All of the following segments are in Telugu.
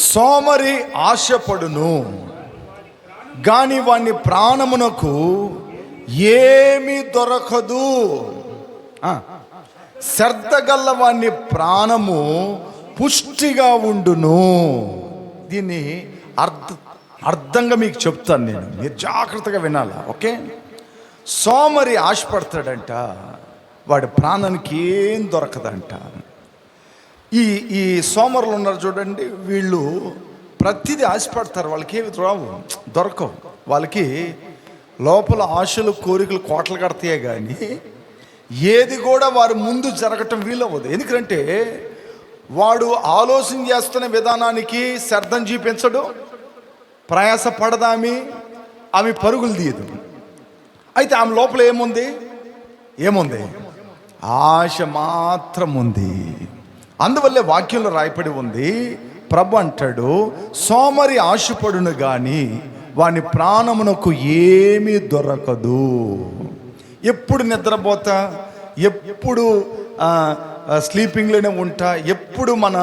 సోమరి ఆశపడును గాని వాని ప్రాణమునకు ఏమి దొరకదు. శ్రద్ధగల్ల వాని ప్రాణము పుష్టిగా ఉండును. దీన్ని అర్థంగా మీకు చెప్తాను నేను, మీరు జాగ్రత్తగా వినాలా. ఓకే, సోమరి ఆశపడతాడంట, వాడి ప్రాణానికి ఏం దొరకదంట. ఈ సోమరులు ఉన్నారు చూడండి, వీళ్ళు ప్రతిదీ ఆశపడతారు, వాళ్ళకి ఏమి రావు, దొరకవు. వాళ్ళకి లోపల ఆశలు కోరికలు కోటలు కడతాయే కానీ ఏది కూడా వారి ముందు జరగటం వీలవ్వదు. ఎందుకంటే వాడు ఆలోచన చేస్తున్న విధానానికి శ్రద్ధం చూపించడు, ప్రయాస పడదామి, ఆమె పరుగులు తీయదు. అయితే ఆమె లోపల ఏముంది ఆశ మాత్రం ఉంది. అందువల్లే వాక్యంలో రాయపడి ఉంది, ప్రభు అంటాడు, సోమరి ఆశపడును గాని వాని ప్రాణమునకు ఏమీ దొరకదు. ఎప్పుడు నిద్రపోతా, ఎప్పుడు స్లీపింగ్లోనే ఉంటా, ఎప్పుడు మన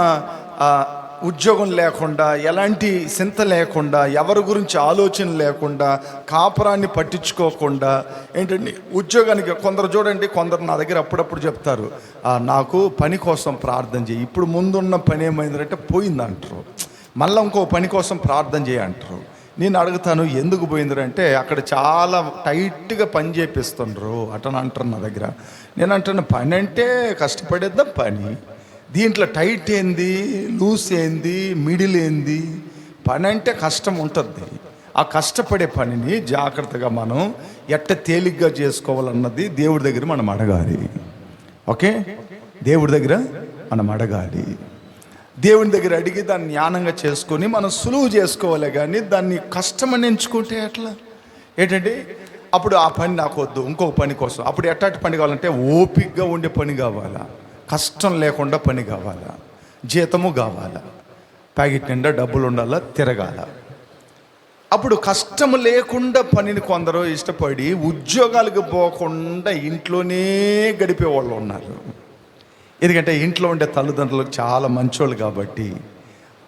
ఉద్యోగం లేకుండా, ఎలాంటి చింత లేకుండా, ఎవరి గురించి ఆలోచన లేకుండా, కాపురాన్ని పట్టించుకోకుండా, ఏంటండి ఉద్యోగానికి కొందరు చూడండి, కొందరు నా దగ్గర అప్పుడప్పుడు చెప్తారు, నాకు పని కోసం ప్రార్థన చేయి. ఇప్పుడు ముందున్న పని ఏమైందంటే పోయిందంటారు, మళ్ళీ ఇంకో పని కోసం ప్రార్థన చేయంటారు. నేను అడుగుతాను, ఎందుకు పోయిందంటే అక్కడ చాలా టైట్గా పని చేపిస్తుండ్రు అటని అంటారు నా దగ్గర. నేను అంటాను, పని అంటే కష్టపడేద్దాం పని, దీంట్లో టైట్ ఏంది, లూస్ ఏంది, మిడిల్ ఏంది, పని అంటే కష్టం ఉంటుంది. ఆ కష్టపడే పనిని జాగ్రత్తగా మనం ఎట్ట తేలిగ్గా చేసుకోవాలన్నది దేవుడి దగ్గర మనం అడగాలి. ఓకే, దేవుడి దగ్గర మనం అడగాలి. దేవుని దగ్గర అడిగి దాన్ని జ్ఞానంగా చేసుకొని మనం సులువు చేసుకోవాలి. కానీ దాన్ని కష్టమని ఎంచుకుంటే ఎట్లా? ఏంటంటే అప్పుడు ఆ పని నాకు వద్దు, ఇంకొక పని కోసం. అప్పుడు ఎట్లాంటి పని కావాలంటే ఓపికగా ఉండే పని కావాలా, కష్టం లేకుండా పని కావాలా, జీతము కావాలా, ప్యాకెట్ నిండా డబ్బులు ఉండాలా, తిరగాల. అప్పుడు కష్టం లేకుండా పనిని కొందరు ఇష్టపడి ఉద్యోగాలకు పోకుండా ఇంట్లోనే గడిపే వాళ్ళు ఉన్నారు. ఎందుకంటే ఇంట్లో ఉండే తల్లిదండ్రులకు చాలా మంచోళ్ళు కాబట్టి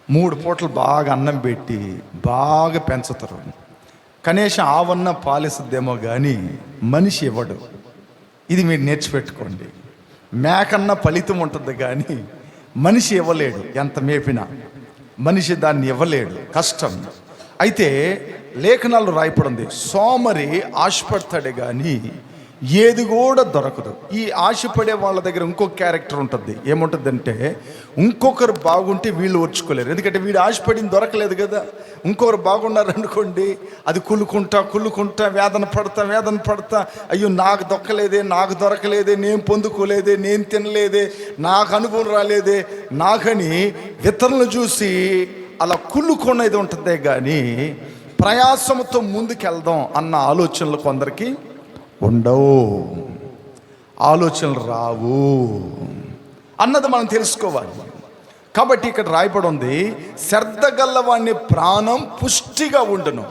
3 పూటలు బాగా అన్నం పెట్టి బాగా పెంచుతారు. కనీసం ఆవన్న పాలిస్తుందేమో కానీ మనిషి ఇవ్వడు. ఇది మీరు నేర్చిపెట్టుకోండి. మేకన్నా ఫలితం ఉంటుంది కానీ మనిషి ఇవ్వలేడు. ఎంత మేపినా మనిషి దాన్ని ఇవ్వలేడు, కష్టం. అయితే లేఖనాలు రాయపడింది, సోమరి ఆశపడతాడే కానీ ఏది కూడా దొరకదు. ఈ ఆశపడే వాళ్ళ దగ్గర ఇంకొక క్యారెక్టర్ ఉంటుంది. ఏముంటుందంటే, ఇంకొకరు బాగుంటే వీళ్ళు ఓర్చుకోలేరు. ఎందుకంటే వీడు ఆశపడింది దొరకలేదు కదా. ఇంకొకరు బాగున్నారనుకోండి, అది కుళ్ళుకుంటా వేదన పడతా, అయ్యో నాకు దొరకలేదే, నేను పొందుకోలేదే, నేను తినలేదే, నాకు అనుభవం రాలేదే, నాకని ఇతరులను చూసి అలా కుళ్ళుకునేది ఉంటుందే కానీ ప్రయాసంతో ముందుకెళ్దాం అన్న ఆలోచనలు కొందరికి ఉండవు, ఆలోచనలు రావు అన్నది మనం తెలుసుకోవాలి. కాబట్టి ఇక్కడ రాయబడి ఉంది, శ్రద్ధ గల్లవాణ్ణి ప్రాణం పుష్టిగా ఉండును.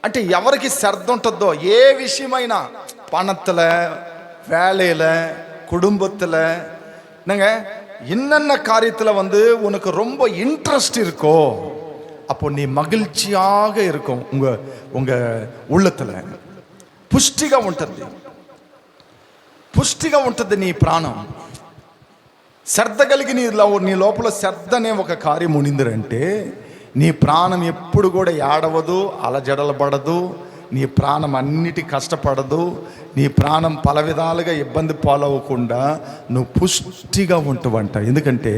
అంటే ఎవరికి శ్రద్ధ ఉంటుందో, ఏ విషయమైనా, పణத்துல, வேலையில, குடும்பத்தில், என்னென்ன காரியத்தில் உனக்கு ரொம்ப இன்ட்ரெஸ்ட் இருக்கோ அப்போ நீ மகிழ்ச்சியாக இருக்கும். உங்க உள்ளத்தில் పుష్టిగా ఉంటుంది నీ ప్రాణం. శ్రద్ధ కలిగి నీ లోపల శ్రద్ధ అనే ఒక కార్యం ఉనిందిరంటే నీ ప్రాణం ఎప్పుడు కూడా ఏడవదు, అలజడలబడదు, నీ ప్రాణం అన్నిటి కష్టపడదు, నీ ప్రాణం పల విధాలుగా ఇబ్బంది పాలవకుండా నువ్వు పుష్టిగా ఉంటువంట. ఎందుకంటే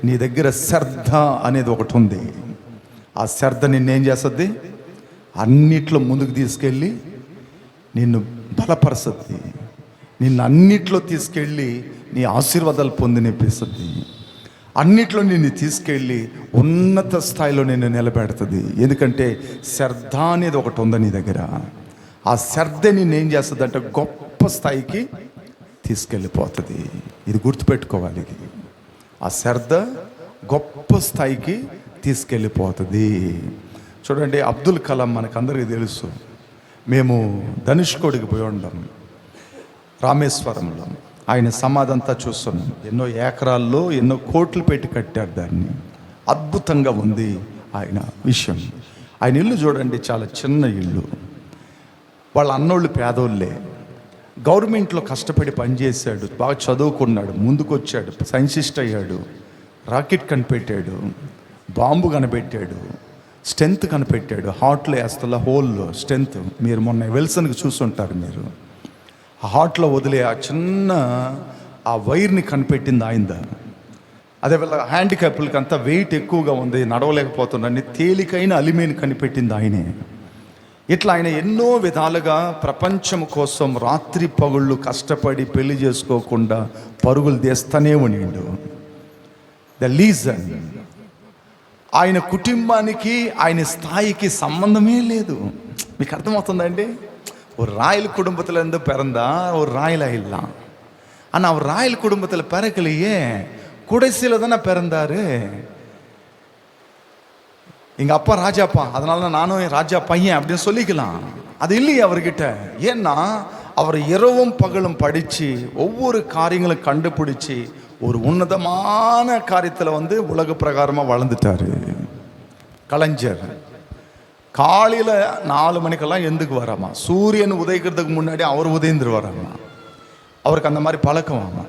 నీ దగ్గర శ్రద్ధ అనేది ఒకటి ఉంది. ఆ శ్రద్ధ నిన్నేం చేస్తుంది? అన్నిట్లో ముందుకు తీసుకెళ్ళి నిన్ను బలపరుస్తుంది, నిన్ను అన్నిట్లో తీసుకెళ్ళి నీ ఆశీర్వాదాలు పొందినిపిస్తుంది, అన్నిట్లో నిన్ను తీసుకెళ్ళి ఉన్నత స్థాయిలో నిన్ను నిలబెడుతుంది. ఎందుకంటే శ్రద్ధ అనేది ఒకటి ఉంది నీ దగ్గర. ఆ శ్రద్ధ నిన్ను ఏం చేస్తుంది అంటే గొప్ప స్థాయికి తీసుకెళ్ళిపోతుంది. ఇది గుర్తుపెట్టుకోవాలి. ఇది ఆ శ్రద్ధ గొప్ప స్థాయికి తీసుకెళ్ళిపోతుంది. చూడండి, అబ్దుల్ కలాం మనకందరికీ తెలుసు. మేము ధనుష్కోడికి పోయి ఉన్నాం, రామేశ్వరంలో. ఆయన సమాధి అంతా చూస్తున్నాం. ఎన్నో ఎకరాల్లో ఎన్నో కోట్లు పెట్టి కట్టారు దాన్ని. అద్భుతంగా ఉంది. ఆయన విషయం. ఆయన ఇల్లు చూడండి, చాలా చిన్న ఇల్లు. వాళ్ళ అన్నోళ్ళు పేదోళ్ళే. గవర్నమెంట్లో కష్టపడి పనిచేశాడు, బాగా చదువుకున్నాడు, ముందుకు వచ్చాడు, సైంటిస్ట్ అయ్యాడు, రాకెట్ కనిపెట్టాడు, బాంబు కనిపెట్టాడు, స్ట్రెంత్ కనిపెట్టాడు. హార్ట్లో వేస్తల హోల్లో స్ట్రెంత్. మీరు మొన్న విల్సన్కి చూసుంటారు. మీరు ఆ హార్ట్లో వదిలే ఆ చిన్న ఆ వైర్ని కనిపెట్టింది ఆయన. అదే వల్ల హ్యాండిక్యాప్లకి అంతా వెయిట్ ఎక్కువగా ఉంది, నడవలేకపోతున్నాడని తేలికైన అలిమేని కనిపెట్టింది ఆయనే. ఇట్లా ఆయన ఎన్నో విధాలుగా ప్రపంచం కోసం రాత్రి పగుళ్ళు కష్టపడి పెళ్లి చేసుకోకుండా పరుగులు తీస్తూనే ఉండిండు. ద రీజన్, ఆయన కుటుంబానికి ఆయన స్థాయికి సంబంధమే లేదు. మీకు అర్థమవుతుందండి? ఓ రాయల కుటుంబத்திலிருந்து பிறந்தா ஒரு ராயல் ஆயிடலாம். ஆனால் அவர் ராயல் குடும்பத்தில் பிறக்கலையே, குடிசையில் தானே பிறந்தாரு. எங்கள் அப்பா ராஜாப்பா, அதனால நானும் ராஜா பையன் அப்படின்னு சொல்லிக்கலாம். அது இல்லையே அவர்கிட்ட. ஏன்னா அவர் இரவும் பகலும் படித்து ஒவ்வொரு காரியங்களும் கண்டுபிடிச்சி ஒரு உன்னதமான காரியத்தில் உலக பிரகாரமாக வளர்ந்துட்டாரு. கலைஞர் காலையில் 4 மணிக்கெல்லாம் எந்துக்கு வராமா, சூரியன் உதயிக்கிறதுக்கு முன்னாடி அவர் உதயந்திரு வராமா. அவருக்கு அந்த மாதிரி பழக்கம் ஆமா.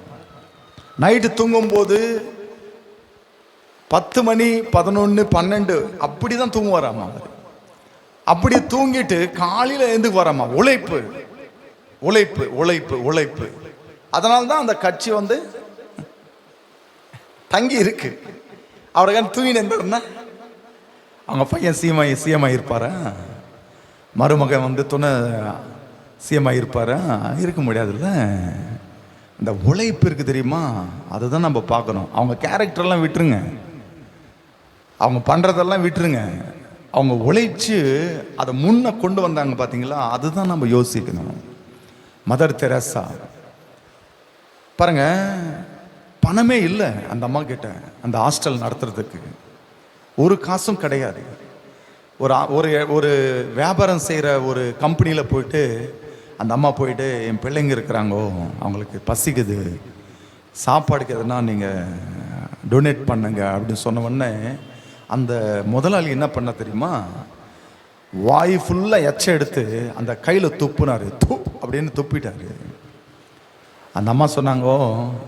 நைட்டு தூங்கும்போது 10 மணி 11 12 அப்படி தான் தூங்குவாராமா. அவர் அப்படி தூங்கிட்டு காலையில் எழுந்துக்கு வராமா. உழைப்பு உழைப்பு உழைப்பு உழைப்பு. அதனால தான் அந்த கட்சி தங்கி இருக்கு. அவருக்கான தூங்கின்னு இருந்தாருன்னா அவங்க பையன் சிஎம்ஐ இருப்பாரா, மருமகன் துணை சிஎம்ஐ இருப்பாரா? இருக்க முடியாதுல்ல. இந்த உழைப்பு இருக்குது தெரியுமா, அதுதான் நம்ம பார்க்கணும். அவங்க கேரக்டர்லாம் விட்டுருங்க, அவங்க பண்ணுறதெல்லாம் விட்டுருங்க. அவங்க உழைச்சி அதை முன்ன கொண்டு வந்தாங்க பார்த்தீங்களா, அதுதான் நம்ம யோசிக்கணும். மதர் தெரேசா பாருங்க, பணமே இல்லை அந்த அம்மா கிட்ட அந்த ஹாஸ்டல் நடத்துறதுக்கு. ஒரு காசும் கிடையாது. ஒரு வியாபாரம் செய்கிற ஒரு கம்பெனியில் போயிட்டு அந்த அம்மா போயிட்டு, என் பிள்ளைங்க இருக்கிறாங்கோ, அவங்களுக்கு பசிக்குது, சாப்பாடுக்கு எதுனா நீங்கள் டொனேட் பண்ணுங்க அப்படின்னு சொன்ன உடனே அந்த முதலாளி என்ன பண்ண தெரியுமா, வாய் ஃபுல்லாக எச்ச எடுத்து அந்த கையில் துப்புனாரு. அப்படின்னு துப்பிட்டாரு. அந்த அம்மா சொன்னாங்கோ,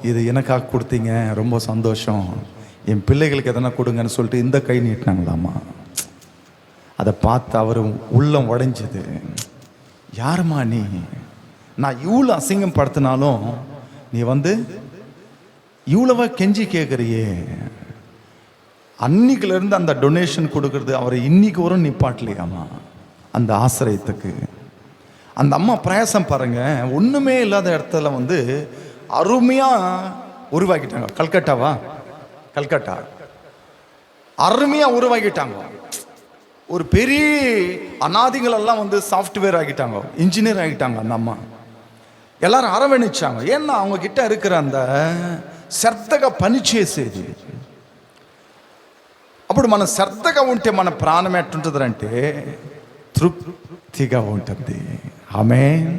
இது எனக்காக கொடுத்தீங்க, ரொம்ப சந்தோஷம், என் பிள்ளைகளுக்கு எதனா கொடுங்கன்னு சொல்லிட்டு இந்த கை நீட்டினாங்களாம்மா. அதை பார்த்து அவர் உள்ளம் உடைஞ்சது. யாருமா நீ, நான் இவ்வளோ அசிங்கம் படுத்தினாலும் நீ இவ்வளவா கெஞ்சி கேட்குறியே. அன்னைக்குலேருந்து அந்த டொனேஷன் கொடுக்கறது அவரை இன்னைக்கு வரும் நிப்பாட்டலையாமா அந்த ஆசிரியத்துக்கு. அந்த அம்மா பிரயாசம் பாருங்க, ஒன்றுமே இல்லாத இடத்துல அருமையாக உருவாக்கிட்டாங்க. கல்கட்டா அருமையாக உருவாக்கிட்டாங்க. ஒரு பெரிய அநாதிகளெல்லாம் சாஃப்ட்வேர் ஆகிட்டாங்க, இன்ஜினியர் ஆகிட்டாங்க. அந்த அம்மா எல்லாரும் அரவணைச்சாங்க. ஏன்னா அவங்க கிட்ட இருக்கிற அந்த శ్రద్ధగా పనిచేసేది. అప్పుడు మన శ్రద్ధగా ఉంటే మన ప్రాణం ఎట్టుంటుందంటే తృప్తిగా ఉంటుంది. ఆమేన్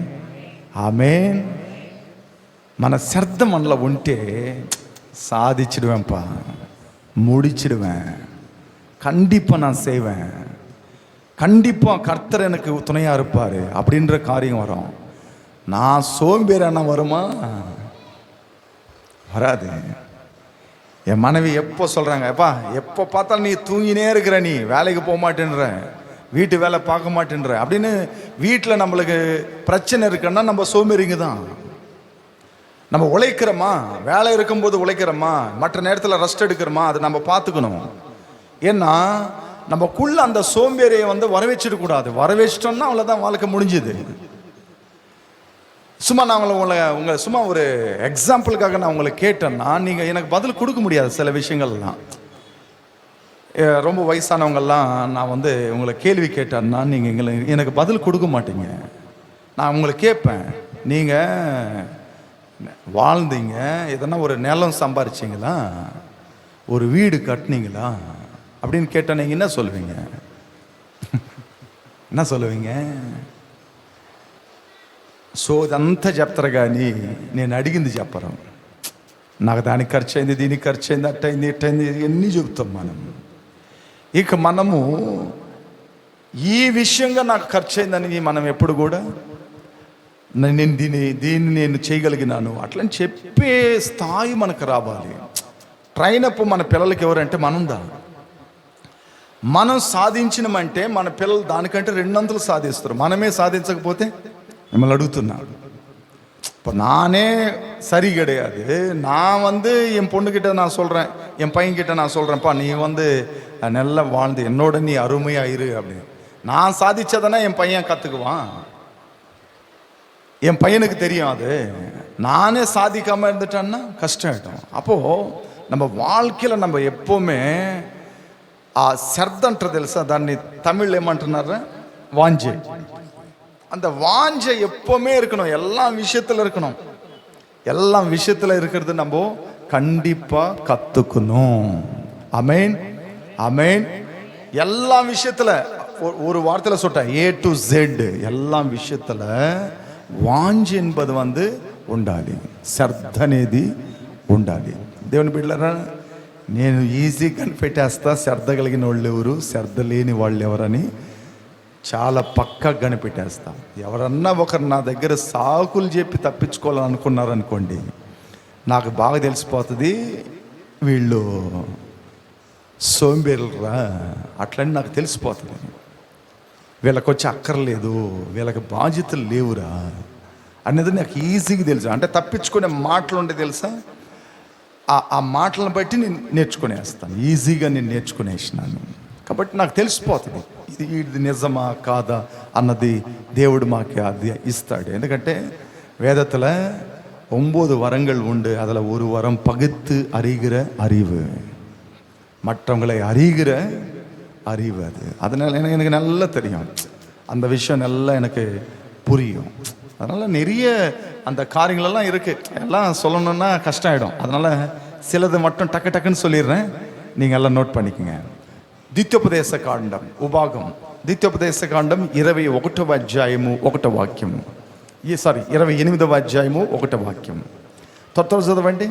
ఆమేన్. మన శ్రద్ధ మనలో ఉంటే சாதிச்சிடுவேன்ப்பா, முடிச்சிடுவேன், கண்டிப்பாக நான் செய்வேன், கண்டிப்பாக கர்த்தர் எனக்கு துணையாக இருப்பார் அப்படின்ற காரியம் வரும். நான் சோம்பேறினா வருமா? வராது. என் மனைவி எப்போ சொல்கிறாங்க, எப்பா எப்போ பார்த்தாலும் நீ தூங்கினே இருக்கிற, நீ வேலைக்கு போக மாட்டேன்ற, வீட்டு வேலை பார்க்க மாட்டேன்ற அப்படின்னு. வீட்டில் நம்மளுக்கு பிரச்சனை இருக்குன்னா நம்ம சோம்பேறிங்க தான். நம்ம உழைக்கிறோமா, வேலை இருக்கும்போது உழைக்கிறோமா, மற்ற நேரத்தில் ரெஸ்ட் எடுக்கிறோமா, அதை நம்ம பார்த்துக்கணும். ஏன்னா நமக்குள்ள அந்த சோம்பேறியை வரவச்சிடக்கூடாது. வரவச்சிட்டோம்னா அவ்வளோதான், வாழ்க்கை முடிஞ்சுது. சும்மா நான் உங்களை சும்மா ஒரு எக்ஸாம்பிளுக்காக நான் உங்களை கேட்டேன்னா நீங்கள் எனக்கு பதில் கொடுக்க முடியாது. சில விஷயங்கள்லாம் ரொம்ப வயசானவங்கெல்லாம் நான் உங்களை கேள்வி கேட்டேன்னா நீங்கள் எனக்கு பதில் கொடுக்க மாட்டீங்க. நான் உங்களை கேட்பேன், நீங்கள் வாழ்ந்தீங்க, எதனா ஒரு நிலம் சம்பாரிச்சிங்களா, ஒரு வீடு கட்டினீங்களா அப்படின்னு கேட்டால் நீங்கள் என்ன சொல்லுவீங்க? என்ன சொல்லுவீங்க? సో ఇదంతా చెప్తారు కానీ నేను అడిగింది చెప్పరు. నాకు దానికి ఖర్చు అయింది, దీనికి ఖర్చు అయింది, అట్టయింది ఇట్టయింది, ఇవన్నీ చెప్తాం మనం. ఇక మనము ఈ విషయంగా నాకు ఖర్చు అయిందని మనం ఎప్పుడు కూడా నేను దీన్ని నేను చేయగలిగినాను అట్లని చెప్పే స్థాయి మనకు రావాలి. ట్రైన్ అప్ మన పిల్లలకి ఎవరంటే మనందా. మనం సాధించినమంటే మన పిల్లలు దానికంటే 200 సాధిస్తారు. మనమే సాధించకపోతే మిమ్మల్ని అడుగుతున్నాడు. இப்போ நானே சரி கிடையாது, நான் என் பொண்ணுக்கிட்ட நான் சொல்கிறேன், என் பையன்கிட்ட நான் சொல்கிறேன்ப்பா நீ நல்லா வாழ்ந்து என்னோட நீ அருமையாக இரு அப்படின்னு. நான் சாதிச்சதனா என் பையன் கற்றுக்குவான், என் பையனுக்கு தெரியும். அது நானே சாதிக்காமல் இருந்துட்டேன்னா கஷ்டம் ஆகிடும். அப்போது நம்ம வாழ்க்கையில் நம்ம எப்போவுமே శ్రద్ధంటారు తెలుసా, దాన్ని తమిళ్ ఏమంటున్నారు, వాంజే. அந்த வாஞ்சை எப்பவுமே இருக்கணும், எல்லா விஷயத்துல இருக்கணும். எல்லா விஷயத்துல இருக்கிறது நம்ம கண்டிப்பா கத்துக்கணும். அமேன் அமேன். எல்லா விஷயத்துல ஒரு வார்த்தையில சொல்லிட்டேன், A to Z எல்லா விஷயத்துல వాంజ என்பது ఉండాలి, శ్రద్ధ అనేది ఉండాలి. దేవుని బిడ్డలారా, నేను ఈజీ కనిపెట్టేస్తా శ్రద్ధ కలిగిన వాళ్ళు ఎవరు, శ్రద్ధ లేని వాళ్ళు ఎవరని చాలా పక్కా కనిపెట్టేస్తాం. ఎవరన్నా ఒకరు నా దగ్గర సాకులు చెప్పి తప్పించుకోవాలని అనుకున్నారనుకోండి, నాకు బాగా తెలిసిపోతుంది వీళ్ళు సోంబేరులరా అట్లని నాకు తెలిసిపోతుంది. వీళ్ళకి వచ్చి అక్కర్లేదు, వీళ్ళకి బాధ్యతలు లేవురా అనేది నాకు ఈజీగా తెలుసు. అంటే తప్పించుకునే మాటలు ఉంటే తెలుసా, ఆ మాటలను బట్టి నేను నేర్చుకునేస్తాను, ఈజీగా నేను నేర్చుకునేసినాను. కాబట్టి నాకు తెలిసిపోతుంది ఇది నిజమా కాదా అన్నది దేవుడు మాకు అది ఇస్తాడు. ఎందుకంటే వేదத்தில் 9 வரங்கள் உண்டு, அதில் ஒரு வரம் பகுத்து அறிகிற அறிவு, மற்றவங்களை அறிகிற அறிவு. அதனால் எனக்கு நல்லா தெரியும், அந்த விஷயம் நல்லா எனக்கு புரியும். அதனால் நிறைய அந்த காரியங்களெல்லாம் இருக்குது, எல்லாம் சொல்லணுன்னா கஷ்டம் ஆகிடும். அதனால் சிலது மட்டும் டக்குன்னு சொல்லிடுறேன், நீங்கள் எல்லாம் நோட் பண்ணிக்கோங்க. ద్వితీయోపదేశ కాండం ఉభాగం, ద్వితీయోపదేశ కాండం 21వ అధ్యాయము 1వ వాక్యం, 28వ అధ్యాయము 1వ వాక్యం. త్వరగా చదవండి.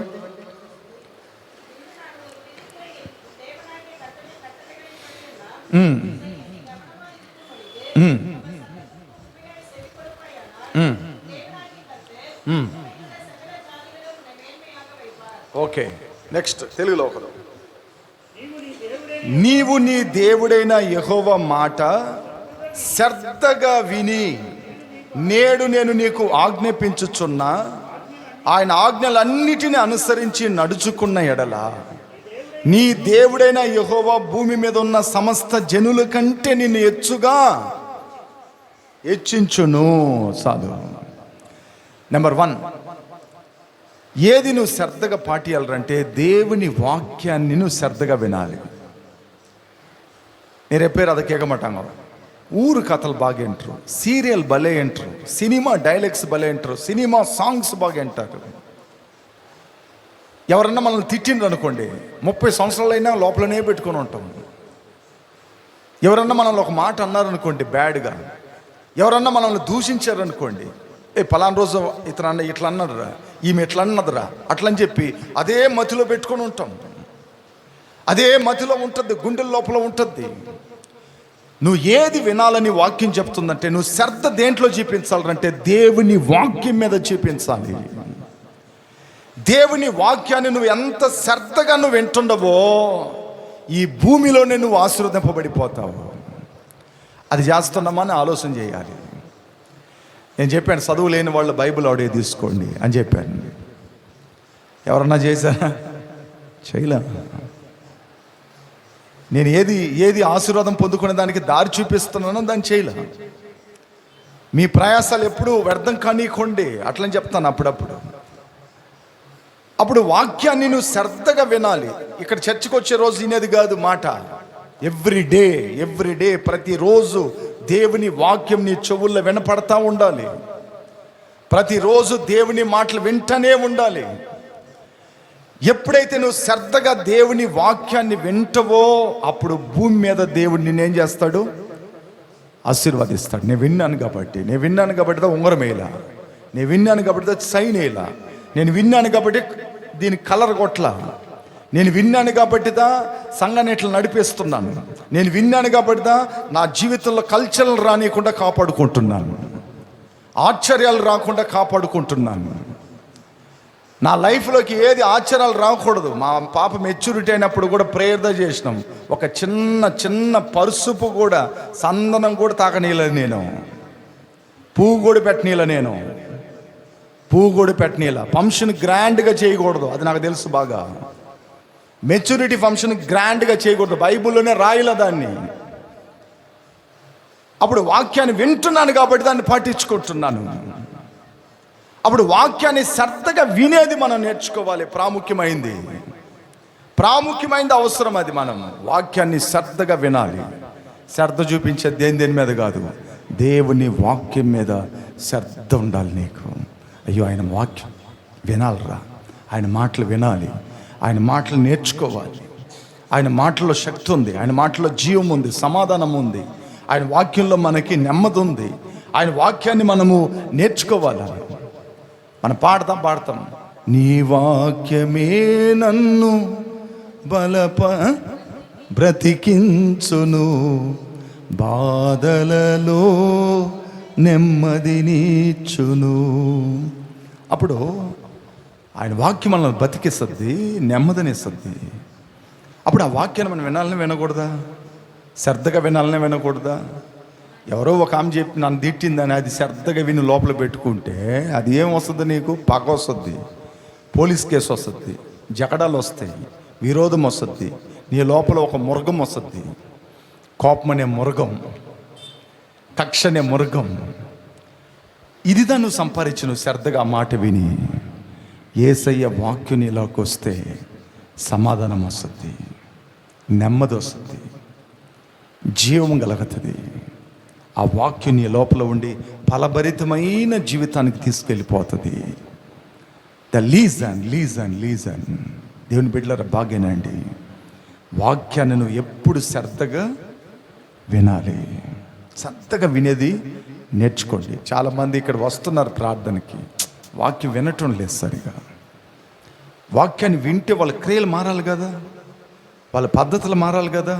ఓకే, నెక్స్ట్ తెలుగులో ఒకరు. నీవు నీ దేవుడైన యెహోవా మాట శ్రద్ధగా విని నేడు నేను నీకు ఆజ్ఞాపించుచున్నా ఆయన ఆజ్ఞలన్నిటిని అనుసరించి నడుచుకున్న ఎడల నీ దేవుడైన యెహోవా భూమి మీద ఉన్న సమస్త జనుల కంటే నిన్ను హెచ్చించును. సాధు నెంబర్ 1, ఏది నువ్వు శ్రద్ధగా పాటియాలంటే దేవుని వాక్యాన్ని నువ్వు శ్రద్ధగా వినాలి. நிறைய பேர் அதை கேட்க மாட்டாங்க. ஊரு கథలు బాగా వింటారు, సీరియల్ భలే వింటారు, సినిమా డైలాగ్స్ భలే వింటారు, సినిమా సాంగ్స్ బాగా వింటారు. ఎవరన్నా మనల్ని తిట్టిండ్రు అనుకోండి, 30 సంవత్సరాలైనా లోపలనే పెట్టుకొని ఉంటాం. ఎవరన్నా మనల్ని ఒక మాట అన్నారనుకోండి బ్యాడ్గా, ఎవరన్నా మనల్ని దూషించారనుకోండి, పలానా రోజు ఇతను ఇట్లా అన్నాడురా, ఈమె ఇట్లా అన్నదిరా అట్లని చెప్పి అదే మతిలో పెట్టుకొని ఉంటాం. అదే మతిలో ఉంటుంది, గుండెల లోపల ఉంటుంది. నువ్వు ఏది వినాలని వాక్యం చెప్తుందంటే, నువ్వు శ్రద్ధ దేంట్లో చూపించాలంటే దేవుని వాక్యం మీద చూపించాలి. దేవుని వాక్యాన్ని నువ్వు ఎంత శ్రద్ధగా నువ్వు వింటుండవో ఈ భూమిలోనే నువ్వు ఆశీర్వదింపబడిపోతావు. అది చేస్తున్నామని ఆలోచన చేయాలి. నేను చెప్పాను, చదువు లేని వాళ్ళు బైబిల్ ఆడియో తీసుకోండి అని చెప్పాను. ఎవరన్నా చేశారా? చేయలే. నేను ఏది ఆశీర్వాదం పొందుకునే దానికి దారి చూపిస్తున్నానో దాన్ని చేయలే. మీ ప్రయాసాలు ఎప్పుడు వ్యర్థం కానీయకండి అట్లని చెప్తాను అప్పుడప్పుడు. అప్పుడు వాక్యాన్ని నువ్వు శ్రద్ధగా వినాలి. ఇక్కడ చర్చికి వచ్చే రోజు వినేది కాదు మాట, ఎవ్రీ డే ప్రతిరోజు దేవుని వాక్యం నీ చెవుల్లో వినపడతా ఉండాలి. ప్రతిరోజు దేవుని మాటలు వింటూనే ఉండాలి. ఎప్పుడైతే నువ్వు శ్రద్ధగా దేవుని వాక్యాన్ని వింటవో అప్పుడు భూమి మీద దేవుడు నిన్నేం చేస్తాడు? ఆశీర్వదిస్తాడు. నేను విన్నాను కాబట్టి ఉంగరం వేయలా, నేను విన్నాను కాబట్టి సైన్ వేయలా, నేను విన్నాను కాబట్టి దీని కలర్ కొట్ల, నేను విన్నాను కాబట్టిదా సంఘాన్ని ఇట్లా నడిపిస్తున్నాను. నేను విన్నాను కాబట్టిదా నా జీవితంలో కల్చర్లు రానియకుండా కాపాడుకుంటున్నాను, ఆశ్చర్యాలు రాకుండా కాపాడుకుంటున్నాను. నా లైఫ్లోకి ఏది ఆశ్చర్యాలు రాకూడదు. మా పాప మెచ్యూరిటీ అయినప్పుడు కూడా ప్రేయర్ చేసినాం. ఒక చిన్న పరుసుపు కూడా, సందనం కూడా తాకనీయలేదు నేను, పువ్వు కూడా పెట్టనీయలే నేను, పువ్వు కూడా పెట్టనీయల. ఫంక్షన్ గ్రాండ్గా చేయకూడదు, అది నాకు తెలుసు బాగా. మెచ్యూరిటీ ఫంక్షన్ గ్రాండ్గా చేయకూడదు, బైబిల్లోనే రాయలే దాన్ని. అప్పుడు వాక్యాన్ని వింటున్నాను కాబట్టి దాన్ని పాటించుకుంటున్నాను. అప్పుడు వాక్యాన్ని శ్రద్ధగా వినేది మనం నేర్చుకోవాలి. ప్రాముఖ్యమైంది అవసరం. అది మనం వాక్యాన్ని శ్రద్ధగా వినాలి. శ్రద్ధ చూపించేది దేని మీద కాదు, దేవుని వాక్యం మీద శ్రద్ధ ఉండాలి నీకు. అయ్యో ఆయన వాక్యం వినాలిరా, ఆయన మాటలు వినాలి, ఆయన మాటలు నేర్చుకోవాలి. ఆయన మాటల్లో శక్తి ఉంది, ఆయన మాటల్లో జీవం ఉంది, సమాధానం ఉంది. ఆయన వాక్యంలో మనకి నెమ్మది ఉంది. ఆయన వాక్యాన్ని మనము నేర్చుకోవాలి. మనం పాడతాం, నీ వాక్యమే నన్ను బ్రతికించును, బాధలలో నెమ్మదినిచ్చును. అప్పుడు ఆయన వాక్యం మనల్ని బతికిస్తుంది, నెమ్మదినిస్తుంది. అప్పుడు ఆ వాక్యాన్ని మనం వినాలని వినకూడదా? శ్రద్ధగా వినాలని వినకూడదా? ఎవరో ఒక ఆమె చెప్పి నన్ను తిట్టిందని అది శ్రద్ధగా విని లోపల పెట్టుకుంటే అది ఏం వస్తుంది? నీకు పగ వస్తుంది, పోలీస్ కేసు వస్తుంది, జగడాలు వస్తాయి, విరోధం వస్తుంది, నీ లోపల ఒక మృగం వస్తుంది. కోపం అనే మృగం, కక్ష అనే మృగం. ఇదిదా నువ్వు సంపాదించు. నువ్వు శ్రద్ధగా ఆ మాట విని యేసయ్య వాక్యం నీలోకి వస్తే సమాధానం వస్తుంది, నెమ్మది వస్తుంది, జీవం కలుగుతుంది. ఆ వాక్యం నీ లోపల ఉండి ఫలభరితమైన జీవితానికి తీసుకెళ్ళిపోతుంది. లీజన్ దేవుని బిడ్డలారా బాగేనండి, వాక్యాన్ని నువ్వు ఎప్పుడు శ్రద్ధగా వినాలి. శ్రద్ధగా వినేది నేర్చుకోండి. చాలామంది ఇక్కడ వస్తున్నారు ప్రార్థనకి, వాక్యం వినటం లేదు సరిగా. వాక్యాన్ని వింటే వాళ్ళ క్రియలు మారాలి కదా, వాళ్ళ పద్ధతులు మారాలి కదా,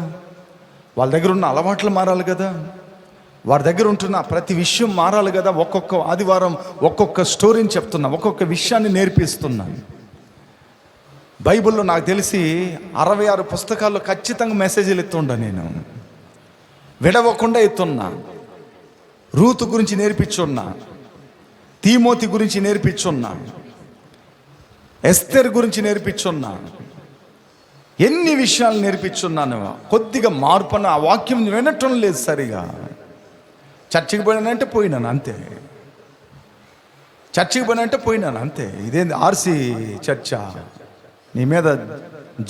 వాళ్ళ దగ్గర ఉన్న అలవాట్లు మారాలి కదా, వారి దగ్గర ఉంటున్న ప్రతి విషయం మారాలి కదా. ఒక్కొక్క ఆదివారం ఒక్కొక్క స్టోరీని చెప్తున్నా, ఒక్కొక్క విషయాన్ని నేర్పిస్తున్నాను. బైబిల్లో నాకు తెలిసి 66 పుస్తకాల్లో ఖచ్చితంగా మెసేజ్లు ఎత్తుండా, నేను విడవకుండా ఎత్తున్నా. రూతు గురించి నేర్పించున్నా, తీమోతి గురించి నేర్పించున్నా, ఎస్తేర్ గురించి నేర్పించున్నా, ఎన్ని విషయాలు నేర్పించున్నాను. కొద్దిగా మార్పున ఆ వాక్యం వినటం లేదు సరిగా. చర్చికి పోయినానంటే పోయినాను అంతే. ఇదేంది ఆర్సీ చర్చ, నీ మీద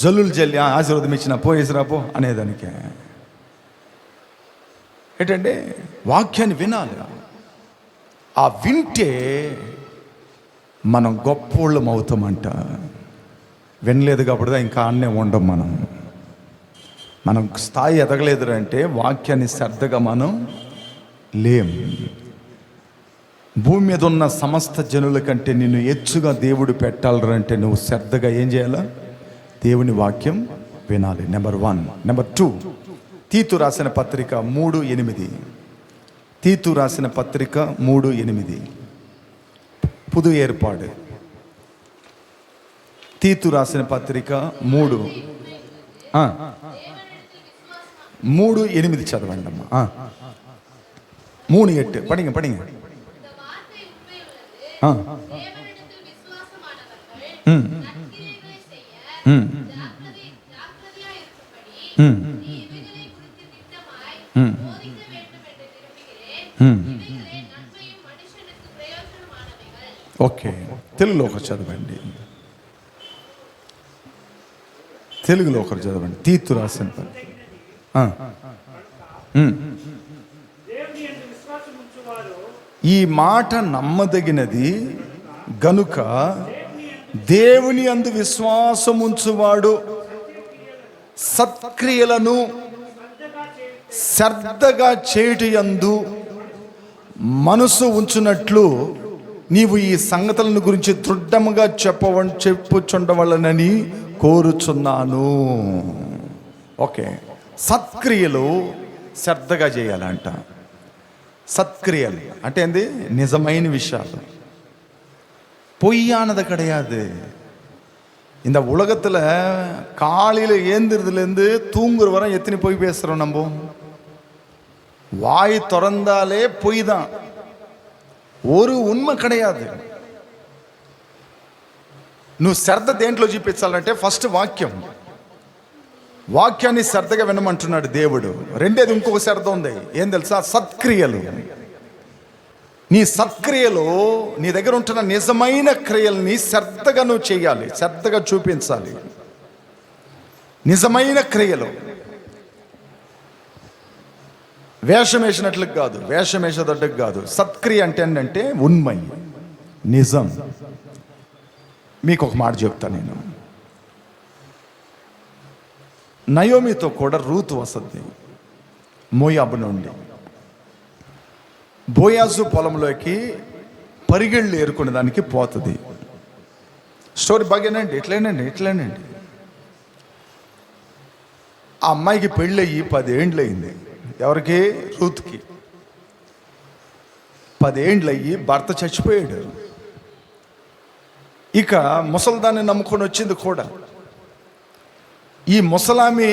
జల్లులు జల్లి ఆశీర్వాదం ఇచ్చిన పోయేసిరా పో అనేదానికే. ఏంటంటే వాక్యాన్ని వినాలి. ఆ వింటే మనం గొప్పోళ్ళం అవుతామంట. వినలేదు కాబట్టి ఇంకా అన్నే ఉండం. మనం స్థాయి ఎదగలేదు అంటే వాక్యాన్ని శ్రద్ధగా మనం లేం. భూమి మీద ఉన్న సమస్త జనుల కంటే నిన్ను ఎచ్చుగా దేవుడు పెట్టాలంటే నువ్వు శ్రద్ధగా ఏం చేయాలా? దేవుని వాక్యం వినాలి. నెంబర్ 1. నెంబర్ 2, తీతు రాసిన పత్రిక 3:8. తీతు రాసిన పత్రిక 3:8 పుదు ఏర్పాడు. తీతు రాసిన పత్రిక 3:8 చదవండి అమ్మా. 3:8 படிங்க. ఓకే, తెలుగులో ఒకరు చదవండి. తీతు రాసిన ఈ మాట నమ్మదగినది గనుక దేవుని యందు విశ్వాసముంచువాడు సత్క్రియలను శ్రద్ధగా చేయుటయందు మనసు ఉంచునట్లు నీవు ఈ సంగతులను గురించి దృఢముగా చెప్పుచుండవలనని కోరుచున్నాను. ఓకే, సత్క్రియలు శ్రద్ధగా చేయాలంట. సత్క్రియలు అంటే ఏంది? నిజమైన విషయాలు. பொய்யானது கிடையாது. இந்த உலகத்தில் காலையில் ஏந்திரதுலேருந்து தூங்குற வரை எத்தனை பொய் பேசுகிறோம் நம்ம? வாய் திறந்தாலே பொய் தான், ஒரு ఉన్మ கிடையாது. నువ్వు శ్రద్ధ దేంట్లో చూపించాలంటే ఫస్ట్ వాక్యాన్ని శ్రద్ధగా వినమంటున్నాడు దేవుడు. రెండేది ఇంకొక శ్రద్ధ ఉంది, ఏం తెలుసా? సత్క్రియలు. నీ సత్క్రియలు, నీ దగ్గర ఉంటున్న నిజమైన క్రియల్ని శ్రద్ధగా నువ్వు చేయాలి, శ్రద్ధగా చూపించాలి. నిజమైన క్రియలు, వేషం వేసినట్లకు కాదు, వేషం వేసేటట్టుకు కాదు. సత్క్రియ అంటే ఏంటంటే ఉన్మై, నిజం. మీకు ఒక మాట చెప్తా నేను. నయోమితో కూడా రూతు వసతి మోయాబు నుండి. బోయాజు పొలంలోకి పరిగెళ్ళు ఏరుకునే దానికి పోతుంది. స్టోరీ బాగేనండి, ఇట్లేనండి. ఆ అమ్మాయికి పెళ్ళయ్యి 10 ఏండ్లు అయింది. ఎవరికి? రూత్కి. 10 ఏండ్లు అయ్యి భర్త చచ్చిపోయాడు. ఇక ముసల్దాన్ని నమ్ముకొని వచ్చింది కూడా. ఈ ముసలామి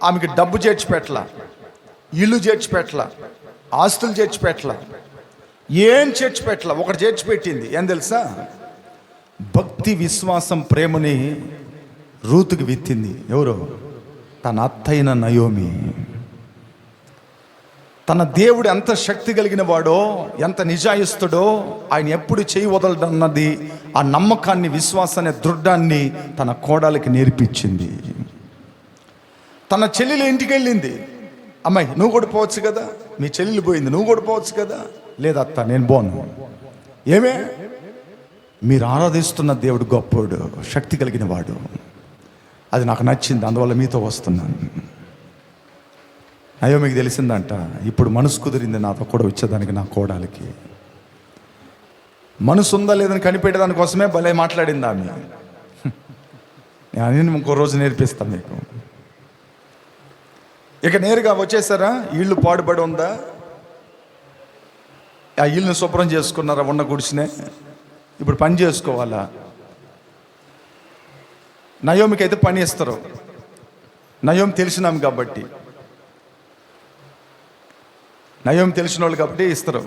ఆమెకి డబ్బు చేర్చిపెట్టలా, ఇల్లు చేర్చిపెట్టలా, ఆస్తులు చేర్చిపెట్టలా, ఏం చేర్చిపెట్టలా. ఒకటి చేర్చిపెట్టింది, ఏం తెలుసా? భక్తి, విశ్వాసం, ప్రేమని రూతుకి విత్తింది. ఎవరు? తన అత్తైన నయోమి. తన దేవుడు ఎంత శక్తి కలిగిన వాడో, ఎంత నిజాయిస్తుడో, ఆయన ఎప్పుడు చేయి వదలడన్నది ఆ నమ్మకాన్ని, విశ్వాసాన్ని, దృఢాన్ని తన కోడలికి నేర్పించింది. తన చెల్లెలు ఇంటికి వెళ్ళింది. అమ్మాయి, నువ్వు కూడా పోవచ్చు కదా, మీ చెల్లెలు పోయింది, నువ్వు కూడా పోవచ్చు కదా. లేదత్త, నేను పోను. ఏమే? మీరు ఆరాధిస్తున్న దేవుడు గొప్పోడు, శక్తి కలిగిన వాడు, అది నాకు నచ్చింది, అందువల్ల మీతో వస్తున్నాను. అయ్యో, మీకు తెలిసిందంట, ఇప్పుడు మనసు కుదిరింది నాతో కూడా వచ్చేదానికి. నా కోడలికి మనసు ఉందా లేదని కనిపెట్టేదాని కోసమే భలే మాట్లాడింది ఆమె. నేను ఇంకో రోజు నేర్పిస్తాను మీకు. ఇక నేరుగా వచ్చేసారా? ఇల్లు పాడుబడి ఉందా? ఆ ఇల్లుని శుభ్రం చేసుకున్నారా? ఉన్న గుడిసినే ఇప్పుడు పని చేసుకోవాలా? నయోమికి అయితే పని ఇస్తారు. నయోమి తెలిసినాం కాబట్టి, నయోమి తెలిసిన వాళ్ళు కాబట్టి ఇస్తారు.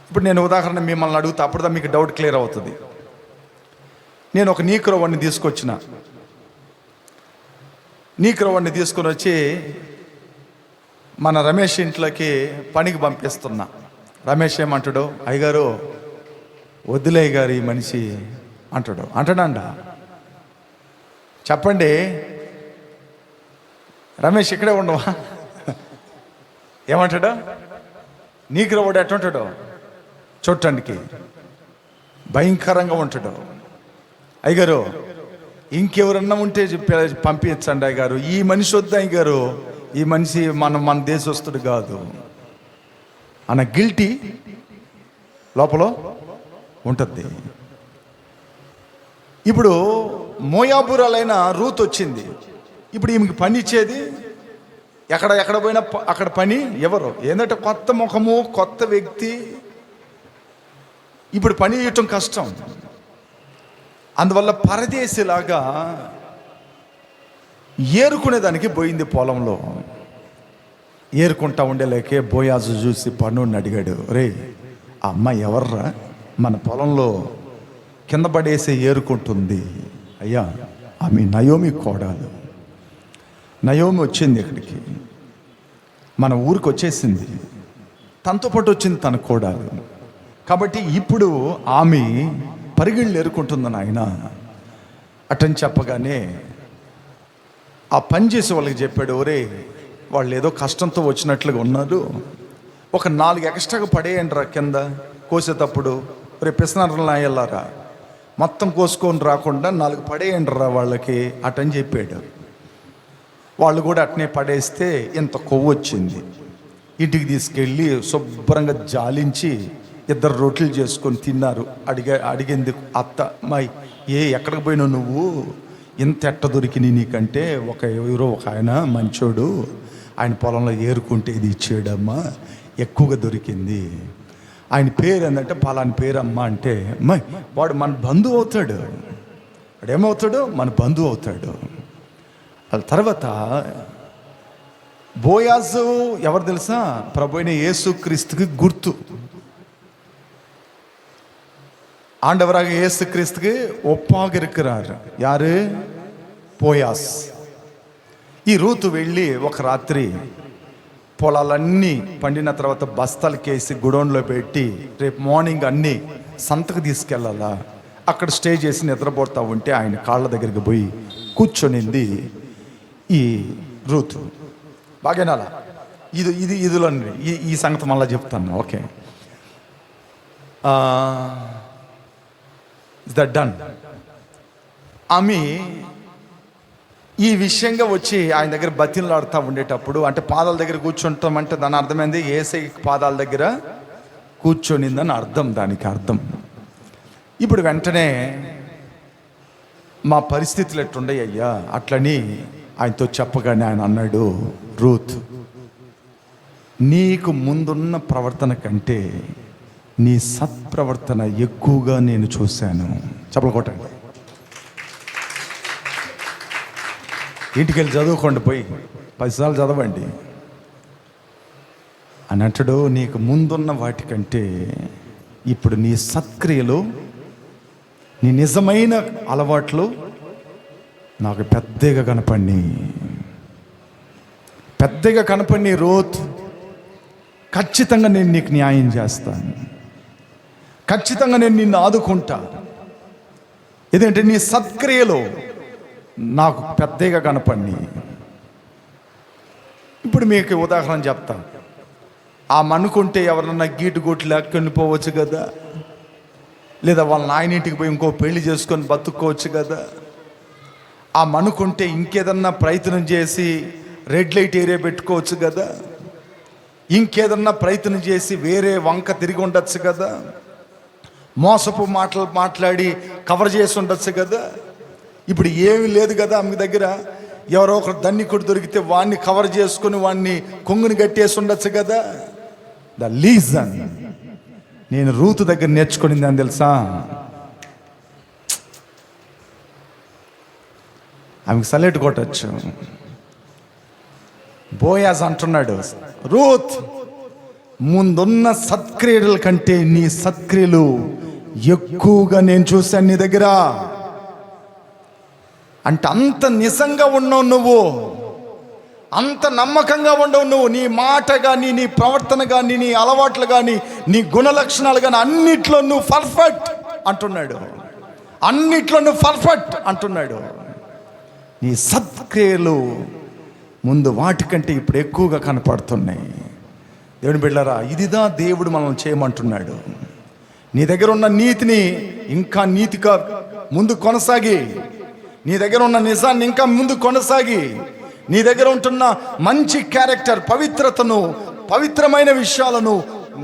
ఇప్పుడు నేను ఉదాహరణ మిమ్మల్ని అడుగుతా, అప్పుడుదా మీకు డౌట్ క్లియర్ అవుతుంది. నేను ఒక నీక్రోవాడిని తీసుకొచ్చిన, నీక్రోవాడిని తీసుకొని వచ్చి మన రమేష్ ఇంట్లోకి పనికి పంపిస్తున్నా. రమేష్ ఏమంటాడు? అయ్యగారు వద్దులే గారు ఈ మనిషి అంటాడంట. చెప్పండి, రమేష్ ఇక్కడే ఉండవా? ఏమంటాడు? నీక్రోవాడు ఎట్టుంటాడు? చూడటానికి భయంకరంగా ఉంటాడు. అయ్యగారు ఇంకెవరన్నా ఉంటే పంపించండి అయ్యగారు, ఈ మనిషి వద్దు అయ్యగారు, ఈ మనిషి మన దేశస్తుడు కాదు అన్న గిల్టీ లోపల ఉంటుంది. ఇప్పుడు మోయాబురాలైన రూత్ వచ్చింది. ఇప్పుడు ఈమెకి పని ఇచ్చేది ఎక్కడ పోయినా అక్కడ పని ఎవరు? ఏంటంటే కొత్త ముఖము, కొత్త వ్యక్తి. ఇప్పుడు పని చేయటం కష్టం. అందువల్ల పరదేశిలాగా ఏరుకునేదానికి పోయింది పొలంలో. ఏరుకుంటా ఉండేలేకే బోయాజు చూసి పన్నుని అడిగాడు, రే ఆ అమ్మాయి ఎవర్రా మన పొలంలో కింద పడేసి ఏరుకుంటుంది? అయ్యా, ఆమె నయోమి కోడలు. నయోమి వచ్చింది ఇక్కడికి, మన ఊరికి వచ్చేసింది, తనతో పాటు వచ్చింది తన కోడలు. కాబట్టి ఇప్పుడు ఆమె పరిగిళ్ళు ఏరుకుంటుంది నాయన అటని చెప్పగానే ఆ పని చేసే వాళ్ళకి చెప్పాడు, ఒరే వాళ్ళు ఏదో కష్టంతో వచ్చినట్లుగా ఉన్నారు, ఒక 4 ఎక్స్ట్రాగా పడేయండి రా కింద కోసేటప్పుడు. రే పిసనర్లా వెళ్ళారా, మొత్తం కోసుకొని రాకుండా 4 పడేయండి రా వాళ్ళకి అటని చెప్పాడు. వాళ్ళు కూడా అట్నే పడేస్తే ఇంత కొవ్వు వచ్చింది. ఇంటికి తీసుకెళ్ళి శుభ్రంగా జాలించి 2 రొట్టెలు చేసుకొని తిన్నారు. అడిగింది అత్త, అమ్మాయి ఎక్కడికి పోయినావు నువ్వు, ఇంత ఎట్ట దొరికినాయి నీకంటే, ఎవరో ఒక ఆయన మంచోడు, ఆయన పొలంలో ఏరుకుంటే ఇది ఇచ్చేయడమ్మా, ఎక్కువగా దొరికింది. ఆయన పేరు ఏంటంటే పలాని పేరు అమ్మ అంటే, అమ్మాయి వాడు మన బంధువు అవుతాడు. వాడు ఏమవుతాడు, మన బంధువు అవుతాడు. ఆ తర్వాత బోయాజు ఎవరు తెలుసా, ప్రభు అయిన యేసుక్రీస్తుకి గుర్తు. ஆண்டவராக இயேசு கிறிஸ்துக்கு ஒப்பாக இருக்கிறார். யாரு? బోయాస్. ఈ రూతు వెళ్ళి ఒక రాత్రి పొలాలన్నీ పండిన తర్వాత బస్తాలకేసి గుడౌన్లో పెట్టి రేపు మార్నింగ్ అన్నీ సంతకు తీసుకెళ్ళాలా, అక్కడ స్టే చేసి నిద్రపోతా ఉంటే ఆయన కాళ్ళ దగ్గరికి పోయి కూర్చొనింది ఈ రూతు. బాగేనాలా? ఇదిలో ఈ సంగతి మళ్ళీ చెప్తాను. Okay, that done. ఆమె ఈ విషయంగా వచ్చి ఆయన దగ్గర బతిలాడుతూ ఉండేటప్పుడు, అంటే పాదాల దగ్గర కూర్చుంటామంటే దాని అర్థమైంది యేసయ్య పాదాల దగ్గర కూర్చొనిందని అర్థం. దానికి అర్థం ఇప్పుడు వెంటనే మా పరిస్థితులు ఎట్లున్నాయి అయ్యా అట్లని ఆయనతో చెప్పగానే ఆయన అన్నాడు, రూత్, నీకు ముందున్న ప్రవర్తన కంటే నీ సత్ప్రవర్తన ఎక్కువగా నేను చూశాను. చెప్పలు కొట్టండి. ఇంటికి వెళ్ళి చదువుకోండి, పోయి 10 సార్లు చదవండి అని అంటాడు. నీకు ముందున్న వాటికంటే ఇప్పుడు నీ సత్క్రియలు, నీ నిజమైన అలవాట్లు నాకు పెద్దగా కనపడి రోత్, ఖచ్చితంగా నేను నీకు న్యాయం చేస్తాను, ఖచ్చితంగా నేను నిన్ను ఆదుకుంటా. ఏదంటే నీ సత్క్రియలు నాకు పెద్దగా కనపడి. ఇప్పుడు మీకు ఉదాహరణ చెప్తా. అనుకుంటే ఎవరన్నా గీటుగోట్లు లేకొని పోవచ్చు కదా, లేదా వాళ్ళ నాయనింటికి పోయి ఇంకో పెళ్లి చేసుకొని బతుక్కోవచ్చు కదా. అనుకుంటే ఇంకేదన్నా ప్రయత్నం చేసి రెడ్ లైట్ ఏరియా పెట్టుకోవచ్చు కదా, ఇంకేదన్నా ప్రయత్నం చేసి వేరే వంక తిరిగి ఉండొచ్చు కదా, మోసపు మాటలు మాట్లాడి కవర్ చేసి ఉండొచ్చు కదా. ఇప్పుడు ఏమీ లేదు కదా ఆమె దగ్గర. ఎవరో ఒకరు ధనికుడు దొరికితే వాడిని కవర్ చేసుకుని వాడిని కొంగుని కట్టేసి ఉండొచ్చు కదా. ద రీజన్ నేను రూతు దగ్గర నేర్చుకునింది అని తెలుసా, ఆమెకు సలేట్ కొట్టచ్చు. బోయాజ్ అంటున్నాడు, రూత్, ముందున్న సత్క్రియల కంటే నీ సత్క్రియలు ఎక్కువగా నేను చూశాను నీ దగ్గర. అంటే అంత నిజంగా ఉన్నావు నువ్వు, అంత నమ్మకంగా ఉండవు నువ్వు. నీ మాట కానీ, నీ ప్రవర్తన కానీ, నీ అలవాట్లు కానీ, నీ గుణలక్షణాలు కానీ అన్నిట్లో నువ్వు పర్ఫెక్ట్ అంటున్నాడు. అన్నిట్లో నువ్వు పర్ఫెక్ట్ అంటున్నాడు. నీ సత్క్రియలు ముందు వాటికంటే ఇప్పుడు ఎక్కువగా కనపడుతున్నాయి. దేవుని బిడ్డలారా, ఇదిదా దేవుడు మనం చేయమంటున్నాడు. నీ దగ్గర ఉన్న నీతిని ఇంకా నీతిగా ముందు కొనసాగి, నీ దగ్గర ఉన్న నిజాన్ని ఇంకా ముందు కొనసాగి, నీ దగ్గర ఉంటున్న మంచి క్యారెక్టర్, పవిత్రతను, పవిత్రమైన విషయాలను,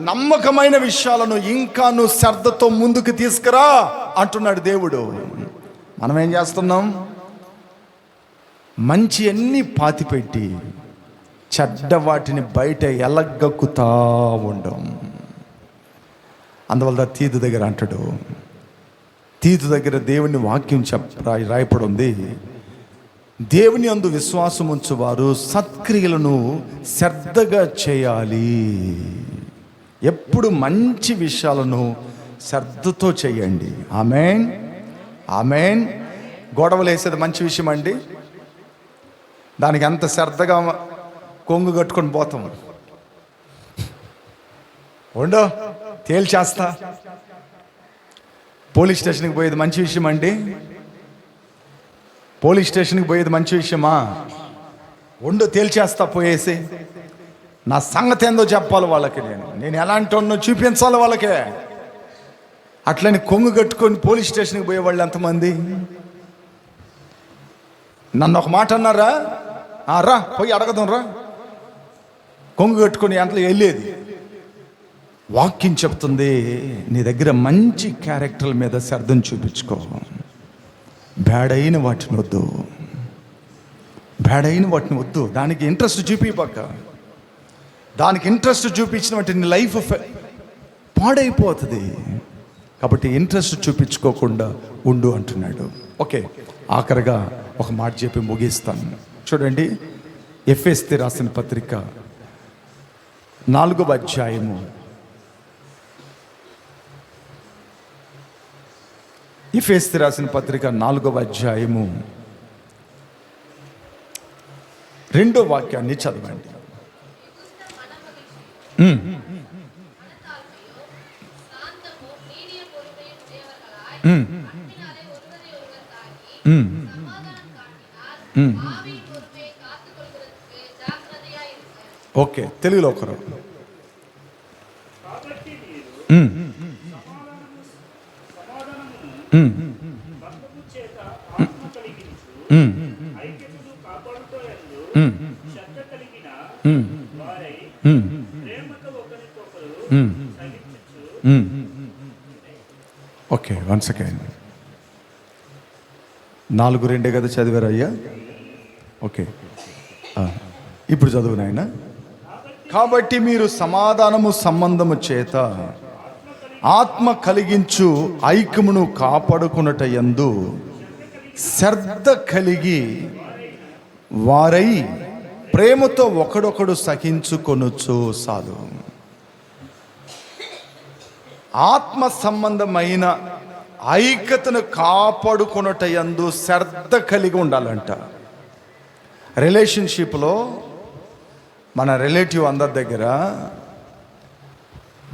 నమ్మకమైన విషయాలను ఇంకా నువ్వు శ్రద్ధతో ముందుకు తీసుకురా అంటున్నాడు దేవుడు. మనం ఏం చేస్తున్నాం? మంచి అన్ని పాతిపెట్టి చెడ్డ వాటిని బయట ఎలగక్కుతా ఉండం. అందువల్ల తీతు దగ్గర అంటాడు, తీతు దగ్గర దేవుని వాక్యం రాయపడి ఉంది, దేవుని అందు విశ్వాసం ఉంచువారు సత్క్రియలను శ్రద్ధగా చేయాలి. ఎప్పుడు మంచి విషయాలను శ్రద్ధతో చేయండి. ఆమేన్, ఆమేన్. గొడవలు వేసేది మంచి విషయం అండి. దానికి ఎంత శ్రద్ధగా కొంగు కట్టుకొని పోతాం. ఉండో తేల్చేస్తా. పోలీస్ స్టేషన్కి పోయేది మంచి విషయం అండి. పోలీస్ స్టేషన్కి పోయేది మంచి విషయమా? ఉండో తేల్చేస్తా. పోయేసి నా సంగతి ఏందో చెప్పాలి వాళ్ళకి, నేను ఎలాంటి ఉన్నో చూపించాలి వాళ్ళకే. అట్లని కొంగు కట్టుకొని పోలీస్ స్టేషన్కి పోయేవాళ్ళు ఎంతమంది? నన్ను ఒక మాట అన్నారా, రా పోయి అడగదాం రా, కొంగు కట్టుకొని అంతలో వెళ్ళేది. వాక్యం చెప్తుంది, నీ దగ్గర మంచి క్యారెక్టర్ల మీద శ్రద్ధను చూపించుకో, బ్యాడైన వాటిని వద్దు, బ్యాడైన వాటిని వద్దు. దానికి ఇంట్రెస్ట్ చూపిపక్క, దానికి ఇంట్రెస్ట్ చూపించిన వాటి నీ లైఫ్ పాడైపోతుంది. కాబట్టి ఇంట్రెస్ట్ చూపించుకోకుండా ఉండు అంటున్నాడు. ఓకే, ఆఖరిగా ఒక మాట చెప్పి ముగిస్తాను. చూడండి, ఎఫెసీయులకు రాసిన పత్రిక 4వ అధ్యాయము, ఎఫెసీయులకు రాసిన పత్రిక 4వ అధ్యాయము 2వ వాక్యాన్ని చదవండి. ఓకే, తెలుగులో ఒకరు. Okay, one second. 4:2 కదా చదివారు అయ్యా? ఓకే, ఇప్పుడు చదువు నాయన. కాబట్టి మీరు సమాధానము సంబంధము చేత ఆత్మ కలిగించు ఐక్యమును కాపాడుకున్నట యందు శ్రద్ధ కలిగి వారై ప్రేమతో ఒకడొకడు సహించుకొనుచు సాధు. ఆత్మ సంబంధమైన ఐక్యతను కాపాడుకొనుట యందు శ్రద్ధ కలిగి ఉండాలంట. రిలేషన్షిప్లో మన రిలేటివ్ అందరి దగ్గర,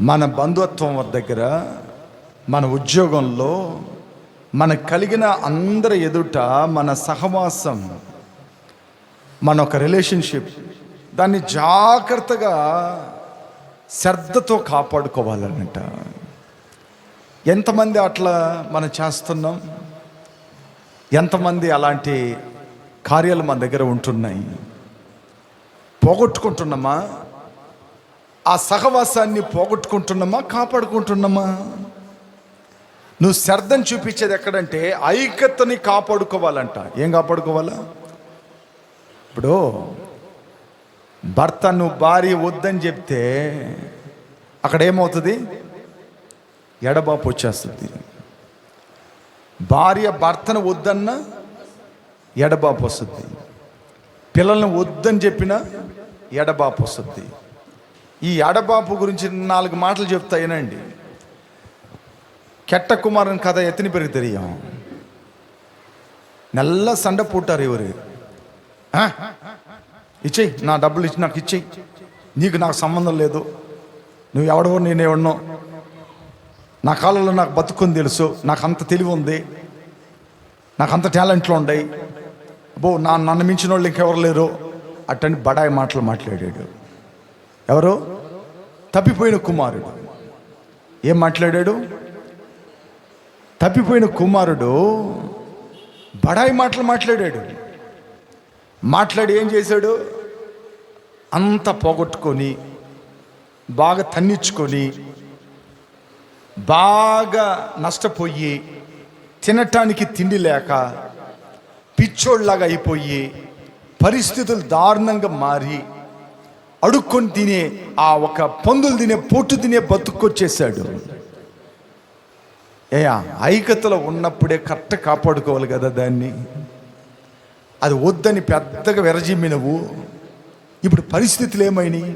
మన బంధుత్వం దగ్గర, మన ఉద్యోగంలో, మనకు కలిగిన అందరి ఎదుట మన సహవాసం, మన ఒక రిలేషన్షిప్, దాన్ని జాగ్రత్తగా శ్రద్ధతో కాపాడుకోవాలన్నట. ఎంతమంది అట్లా మనం చేస్తున్నాం? ఎంతమంది అలాంటి కార్యాలు మన దగ్గర ఉంటున్నాయి? పోగొట్టుకుంటున్నామా? ఆ సహవాసాన్ని పోగొట్టుకుంటున్నామా, కాపాడుకుంటున్నామా? నువ్వు శ్రద్ధను చూపించేది ఎక్కడంటే ఐక్యతని కాపాడుకోవాలంట. ఏం కాపాడుకోవాలా? ఇప్పుడు భర్త నువ్వు భార్య వద్దని చెప్తే అక్కడ ఏమవుతుంది? ఎడబాపు వచ్చేస్తుంది. భార్య భర్తను వద్దన్నా ఎడబాపు వస్తుంది. పిల్లల్ని వద్దని చెప్పినా ఎడబాపు వస్తుంది. ఈ ఎడబాపు గురించి 4 మాటలు చెప్తాయినండి. కెట్ట కుమారుని కథ ఎత్తిని పెరిగి తెలియం. నల్ల సండ పుట్టారు ఎవరు? ఇచ్చేయి, నా డబ్బులు ఇచ్చి నాకు ఇచ్చేయి, నీకు నాకు సంబంధం లేదు, నువ్వు ఎవడో నేనేవడనో, నా కాలంలో నాకు బతుకుని తెలుసు, నాకు అంత తెలివి ఉంది, నాకు అంత టాలెంట్లు ఉన్నాయి, నన్ను మించిన వాళ్ళు ఇంకెవరు లేరు అట్టని బడాయి మాటలు మాట్లాడాడు. ఎవరు? తప్పిపోయిన కుమారుడు. ఏం మాట్లాడాడు? తప్పిపోయిన కుమారుడు బడాయి మాటలు మాట్లాడాడు. మాట్లాడి ఏం చేశాడు? అంత పోగొట్టుకొని, బాగా తన్నించుకొని, బాగా నష్టపోయి, తినటానికి తిండి లేక పిచ్చోళ్ళలాగా అయిపోయి, పరిస్థితులు దారుణంగా మారి, అడుక్కొని తినే, ఆ ఒక పందులు తినే, పొట్టు తినే బతుక్కొచ్చేసాడు. ఐక్యతలో ఉన్నప్పుడే కరెక్ట్ కాపాడుకోవాలి కదా దాన్ని. అది వద్దని పెద్దగా విరజిమ్మినవు. ఇప్పుడు పరిస్థితులు ఏమైనాయి?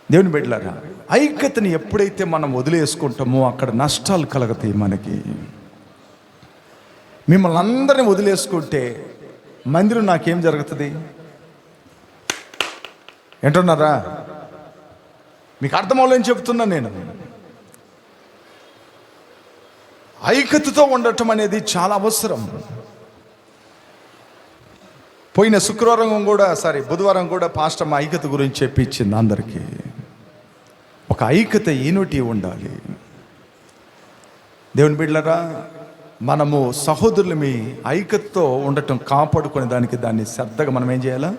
దేవుని బిడ్డలారా, ఐక్యతని ఎప్పుడైతే మనం వదిలేసుకుంటామో అక్కడ నష్టాలు కలుగుతాయి మనకి. మిమ్మల్ని అందరినీ వదిలేసుకుంటే మందిరం నాకేం జరుగుతుంది? ఏంటున్నారా? మీకు అర్థమవులేని చెప్తున్నా నేను. ఐక్యతతో ఉండటం అనేది చాలా అవసరం. పోయిన బుధవారం కూడా పాస్టర్ మా ఐక్యత గురించి చెప్పించింది అందరికీ. ఒక ఐక్యత ఏనుటి ఉండాలి. దేవుని బిడ్డలారా, మనము సహోదరులు మీ ఐక్యతతో ఉండటం, కాపాడుకునే దాన్ని శ్రద్ధగా మనం ఏం చేయాలా?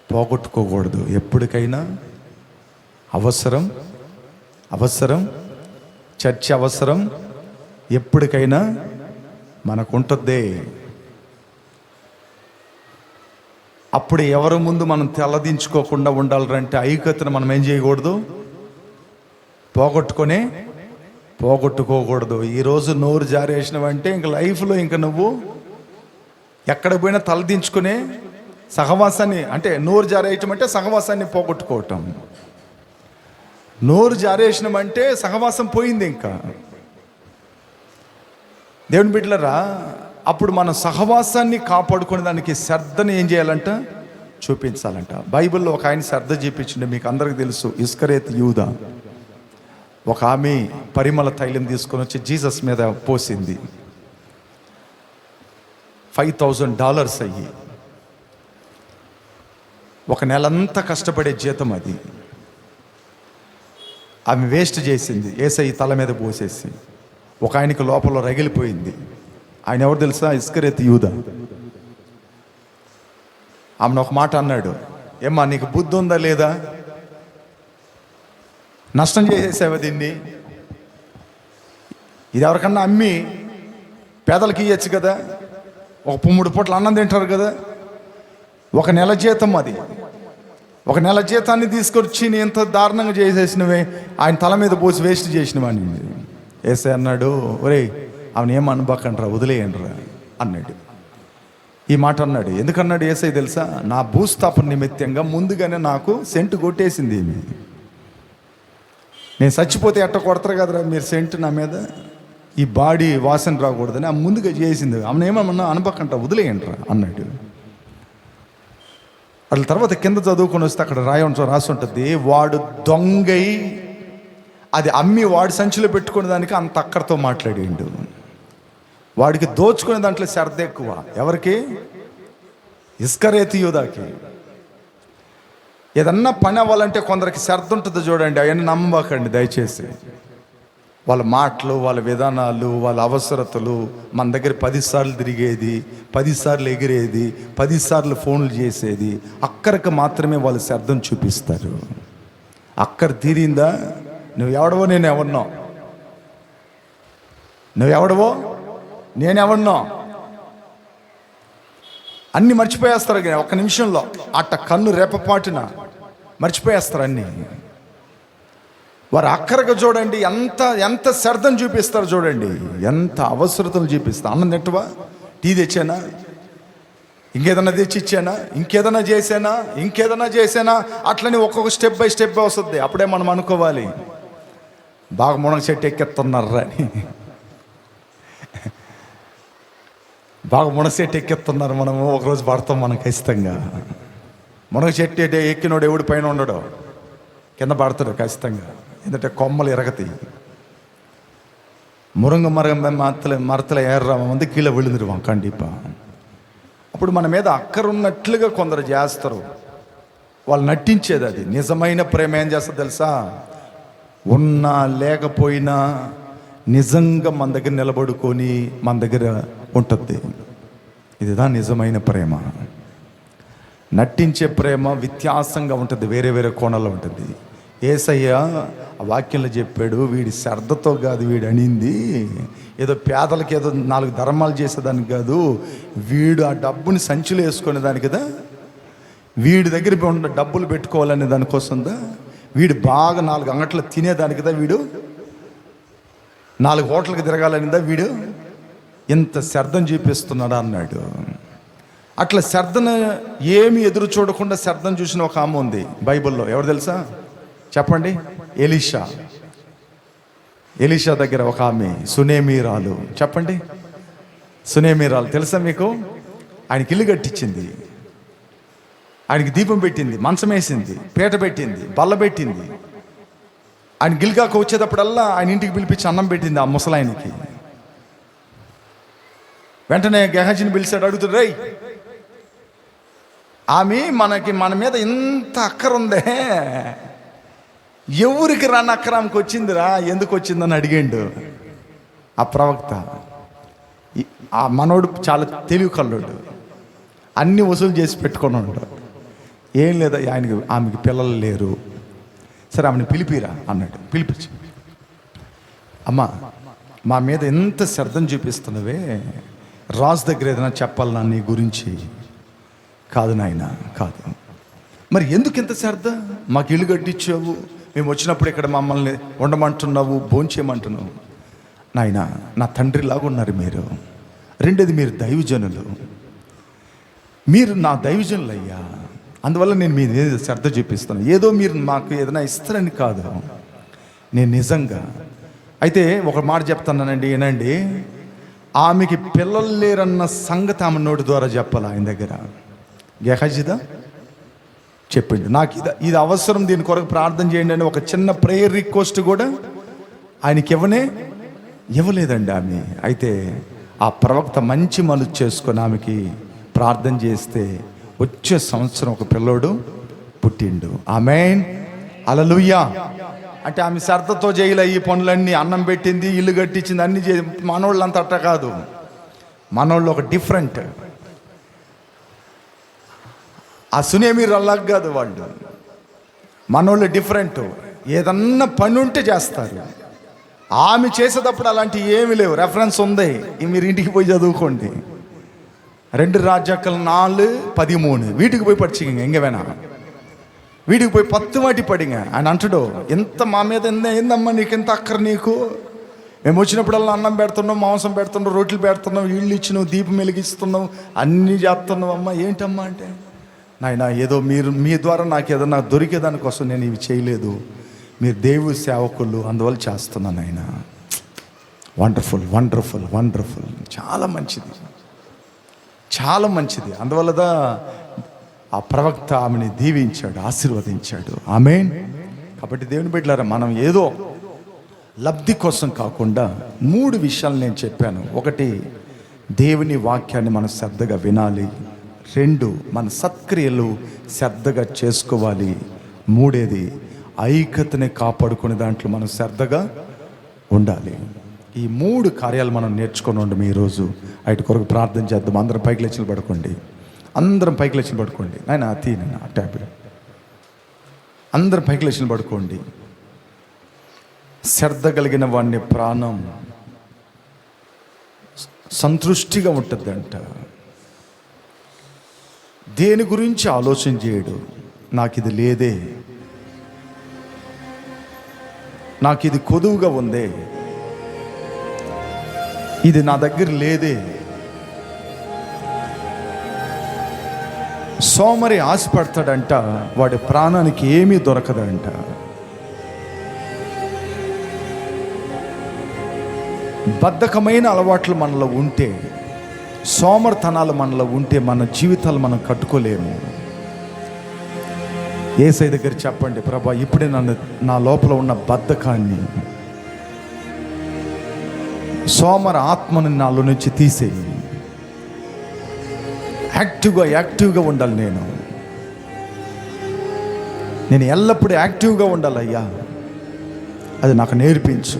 పోగొట్టుకోకూడదు. ఎప్పటికైనా అవసరం అవసరం, చర్చ్ అవసరం, ఎప్పటికైనా మనకుంటుంది. అప్పుడు ఎవరి ముందు మనం తలదించుకోకుండా ఉండాలంటే ఐక్యతను మనం ఏం చేయకూడదు, పోగొట్టుకోకూడదు. ఈరోజు నోరు జారేసినవంటే ఇంక లైఫ్లో ఇంక నువ్వు ఎక్కడ పోయినా తలదించుకునే సహవాసాన్ని, అంటే నోరు జారేయటం అంటే సహవాసాన్ని పోగొట్టుకోవటం. నోరు జారేసినమంటే సహవాసం పోయింది. ఇంకా దేవుని బిడ్డలరా, అప్పుడు మన సహవాసాన్ని కాపాడుకునే దానికి శ్రద్ధని ఏం చేయాలంట, చూపించాలంట. బైబిల్లో ఒక ఆయన శ్రద్ధ చూపించింది, మీకు అందరికీ తెలుసు. ఇస్కరేతు యూదా, ఒక ఆమె పరిమళ తైలం తీసుకొని వచ్చి జీసస్ మీద పోసింది. $5,000 అయ్యి, ఒక నెలంతా కష్టపడే జీతం అది. ఆమె వేస్ట్ చేసింది, యేసయ్య తల మీద పోసేసి. ఒక ఆయనకి లోపల రగిలిపోయింది. ఆయన ఎవరు తెలుసా? ఇస్కరేతు యూదా. ఆమెను ఒక మాట అన్నాడు, ఏమ్మా నీకు బుద్ధి ఉందా లేదా? నష్టం చేసేసావా దీన్ని? ఇది ఎవరికన్నా అమ్మి పేదలకి ఇవ్వచ్చు కదా, ఒక 3 పూట్ల అన్నం తింటారు కదా. ఒక నెల జీతం అది. ఒక నెల జీతాన్ని తీసుకొచ్చి నేను ఎంత దారుణంగా చేసేసినవే, ఆయన తల మీద పోసి వేస్ట్ చేసినవాడిని. యేసయ్య అన్నాడు, ఒరేయ్ ఆమెను ఏమనబాకండ్రా, వదిలేయండిరా అన్నాడు. ఈ మాట అన్నాడు. ఎందుకన్నాడు యేసయ్య తెలుసా? నా భూస్థాపన నిమిత్తంగా ముందుగానే నాకు సెంటు కొట్టేసింది. నేను చచ్చిపోతే ఎట్ట కొడతారు కదరా మీరు సెంటు నా మీద, ఈ బాడీ వాసన రాకూడదని ఆ ముందుగా చేసింది. ఆమెను ఏమన్నా అనబాకంట, వదిలేయండిరా అన్నాడు. అట్లా తర్వాత కింద చదువుకొని వస్తే అక్కడ రాసి ఉంటుంది, వాడు దొంగై అది అమ్మి వాడి సంచిలో పెట్టుకునే దానికి అంత అక్కడితో మాట్లాడిండు. వాడికి దోచుకునే దాంట్లో శ్రద్ధ ఎక్కువ. ఎవరికి? ఇస్కరేతు యూదాకి. ఏదన్నా పని అవ్వాలంటే కొందరికి శ్రద్ధ ఉంటుంది చూడండి, అవన్నీ నమ్మకండి దయచేసి. వాళ్ళ మాటలు, వాళ్ళ విధానాలు, వాళ్ళ అవసరతలు మన దగ్గర 10 సార్లు తిరిగేది, 10 సార్లు ఎగిరేది, 10 సార్లు ఫోన్లు చేసేది, అక్కడికి మాత్రమే వాళ్ళు శ్రద్ధను చూపిస్తారు. అక్కడ తీరిందా, నువ్వు ఎవడవో నేను ఎవరినో, నువ్వెవడవో నేనెవడినో అన్నీ మర్చిపోయేస్తారు. ఒక్క నిమిషంలో అట్ట కన్ను రేపపాటున మర్చిపోయేస్తారు అన్నీ. వారు అక్కరగా చూడండి ఎంత శ్రద్ధను చూపిస్తారు చూడండి, ఎంత అవసరతలు చూపిస్తారు. అన్నం తింటవా, టీ తెచ్చానా, ఇంకేదన్నా తెచ్చి ఇచ్చానా, ఇంకేదన్నా చేసానా, అట్లని ఒక్కొక్క స్టెప్ బై స్టెప్ వస్తుంది. అప్పుడే మనం అనుకోవాలి, బాగా మునగ చెట్టు ఎక్కెత్తున్నారా అని. బాగా మునగ చెట్టు ఎక్కెత్తున్నారు, మనము ఒకరోజు పడతాం మనం ఖచ్చితంగా. మునగ చెట్టు ఎక్కినోడు ఎవడు పైన ఉండడు, కింద పడతాడు ఖచ్చితంగా. ఎందుకంటే కొమ్మలు ఎరగతాయి. మురంగ మరతల ఏర్రా வந்து கீழே விழுந்துருவான் கண்டிப்பா. అప్పుడు మన మీద అక్కరున్నట్లుగా కొందరు చేస్తారు, వాళ్ళు నటించేది. అది నిజమైన ప్రేమ ఏం చేస్తుంది తెలుసా? ఉన్నా లేకపోయినా నిజంగా మన దగ్గర నిలబడుకొని మన దగ్గర ఉంటుంది. ఇదిదా నిజమైన ప్రేమ. నటించే ప్రేమ వ్యత్యాసంగా ఉంటుంది, వేరే వేరే కోణాల్లో ఉంటుంది. యేసయ్య ఆ వాక్యంలో చెప్పాడు, వీడి శ్రద్ధతో కాదు వీడు అనింది, ఏదో పేదలకి ఏదో 4 ధర్మాలు చేసేదానికి కాదు, వీడు ఆ డబ్బుని సంచులు వేసుకునేదానికి కదా, వీడి దగ్గర ఉన్న డబ్బులు పెట్టుకోవాలనే దానికోసందా, వీడు బాగా 4 అంగట్లు తినేదానికి కదా, వీడు 4 హోటల్కి తిరగాలనిదా, వీడు ఇంత శ్రద్ధను చూపిస్తున్నాడు అన్నాడు. అట్లా శ్రద్ధను ఏమి ఎదురు చూడకుండా శ్రద్ధను చూసిన ఒక ఆమె ఉంది బైబిల్లో. ఎవరు తెలుసా చెప్పండి? ఎలీషా దగ్గర ఒక ఆమె సునేమీరాలు. చెప్పండి, సునేమీరాలు తెలుసా మీకు? ఆయనకి ఇల్లు కట్టించింది, ఆయనకి దీపం పెట్టింది, మంచం వేసింది, పీట పెట్టింది, బల్ల పెట్టింది. ఆయన గిల్గాకు వచ్చేటప్పుడల్లా ఆయన ఇంటికి పిలిపించి అన్నం పెట్టింది ఆ ముసలాయనకి. వెంటనే గెహజీని పిలిచాడు, అడుగుతాడు, రై ఆమె మన మీద ఇంత అక్కరుందే, ఎవరికి రాని అక్కరానికి వచ్చిందిరా, ఎందుకు వచ్చిందని అడిగాడు ఆ ప్రవక్త. ఆ మనోడు చాలా తెలివి కల్లోడు, అన్ని వసూలు చేసి పెట్టుకున్నాడు. ఏం లేదా ఆమెకి పిల్లలు లేరు, సరే ఆమెను పిలిపిరా అన్నాడు. పిలిపించి అమ్మా, మా మీద ఎంత శ్రద్ధను చూపిస్తున్నవే, రాజు దగ్గర ఏదైనా చెప్పాలన్నా నీ గురించి. కాదు నాయన, కాదు. మరి ఎందుకు ఇంత శ్రద్ధ? మాకు ఇల్లు కట్టించావు, మేము వచ్చినప్పుడు ఇక్కడ మమ్మల్ని ఉండమంటున్నావు, భోంచేయమంటున్నావు. నాయన, నా తండ్రిలాగా ఉన్నారు మీరు. రెండోది, మీరు దైవజనులు, మీరు నా దైవజనులు అయ్యా. అందువల్ల నేను మీ మీద శ్రద్ధ చూపిస్తాను. ఏదో మీరు మాకు ఏదైనా ఇస్తారని కాదు, నేను నిజంగా. అయితే ఒక మాట చెప్తానండి, ఏనండి, ఆమెకి పిల్లలు లేరన్న సంగతి ఆమె నోటి ద్వారా చెప్పాలి ఆయన దగ్గర. గెహజిదా చెప్పిండు, నాకు ఇది అవసరం, దీని కొరకు ప్రార్థన చేయండి అని ఒక చిన్న ప్రేయర్ రిక్వెస్ట్ కూడా ఆయనకి ఇవ్వలేదండి ఆమె. అయితే ఆ ప్రవక్త మంచి మనసు చేసుకొని ఆమెకి ప్రార్థన చేస్తే వచ్చే సంవత్సరం ఒక పిల్లోడు పుట్టిండు. ఆమేన్, హల్లెలూయా. అంటే ఆమె శ్రద్ధతో చేయలే ఈ పనులన్నీ. అన్నం పెట్టింది, ఇల్లు కట్టించింది, అన్ని మనోళ్ళు అంత అట్ట కాదు. మనోళ్ళు ఒక డిఫరెంట్. ఆ సునేమీరు అలాగ కాదు వాళ్ళు. మనోళ్ళు డిఫరెంట్. ఏదన్నా పని ఉంటే చేస్తారు. ఆమె చేసేటప్పుడు అలాంటి ఏమీ లేవు. రెఫరెన్స్ ఉంది, మీరు ఇంటికి పోయి చదువుకోండి. 2 రాజాకలు 4:13 వీటికి పోయి పడిచిங்க எங்கே வேணா, వీటికి పోయి 10 వాటి పడిగా. ఆయన అంటాడు, ఎంత మా మీద ఏందమ్మా నీకు ఎంత అక్కర నీకు? మేము వచ్చినప్పుడల్లా అన్నం పెడుతున్నావు, మాంసం పెడుతున్నావు, రోట్లు పెడుతున్నావు, ఇళ్ళు ఇచ్చినావు, దీపం వెలిగిస్తున్నావు, అన్నీ చేస్తున్నావు. అమ్మ ఏంటమ్మా అంటే, నాయన ఏదో మీరు మీ ద్వారా నాకు ఏదన్నా దొరికేదానికోసం నేను ఇవి చేయలేదు, మీరు దేవుడి సేవకులు, అందువల్ల చేస్తున్నాను ఆయన. Wonderful, wonderful, wonderful. చాలా మంచిది, చాలా మంచిది. అందువల్లదా ఆ ప్రవక్త ఆమెని దీవించాడు, ఆశీర్వదించాడు. ఆమేన్. కాబట్టి దేవుని బిడ్డలారా, మనం ఏదో లబ్ధి కోసం కాకుండా 3 విషయాలు నేను చెప్పాను. 1, దేవుని వాక్యాన్ని మనం శ్రద్ధగా వినాలి. 2, మన సత్క్రియలు శ్రద్ధగా చేసుకోవాలి. 3, ఐక్యతని కాపాడుకునే దాంట్లో మనం శ్రద్ధగా ఉండాలి. ఈ 3 కార్యాలు మనం నేర్చుకొని ఉండం ఈరోజు. వాటి కొరకు ప్రార్థన చేద్దాం. అందరం పైకి లేచి పడుకోండి. అందరం పైకి లేచి పడుకోండి. నాయన తీన ట్యాబ్లెట్ అందరం పైకి లేచి పడుకోండి. శ్రద్ధ కలిగిన వాడిని ప్రాణం సంతృష్టిగా ఉంటుందంట. దేని గురించి ఆలోచన చేయడు. నాకు ఇది లేదే, నాకు ఇది కొదువుగా ఉందే, ఇది నా దగ్గర లేదే. సోమరి ఆశపడతాడంట, వాడి ప్రాణానికి ఏమీ దొరకదంట. బద్ధకమైన అలవాట్లు మనలో ఉంటే, సోమర్తనాలు మనలో ఉంటే మన జీవితాలు మనం కట్టుకోలేము. యేసయ్య దగ్గర చెప్పండి, ప్రభా ఇప్పుడే నా లోపల ఉన్న బద్ధకాన్ని, సోమర ఆత్మని నాలో నుంచి తీసేయి. యాక్టివ్గా ఉండాలి. నేను ఎల్లప్పుడూ యాక్టివ్గా ఉండాలయ్యా, అది నాకు నేర్పించు.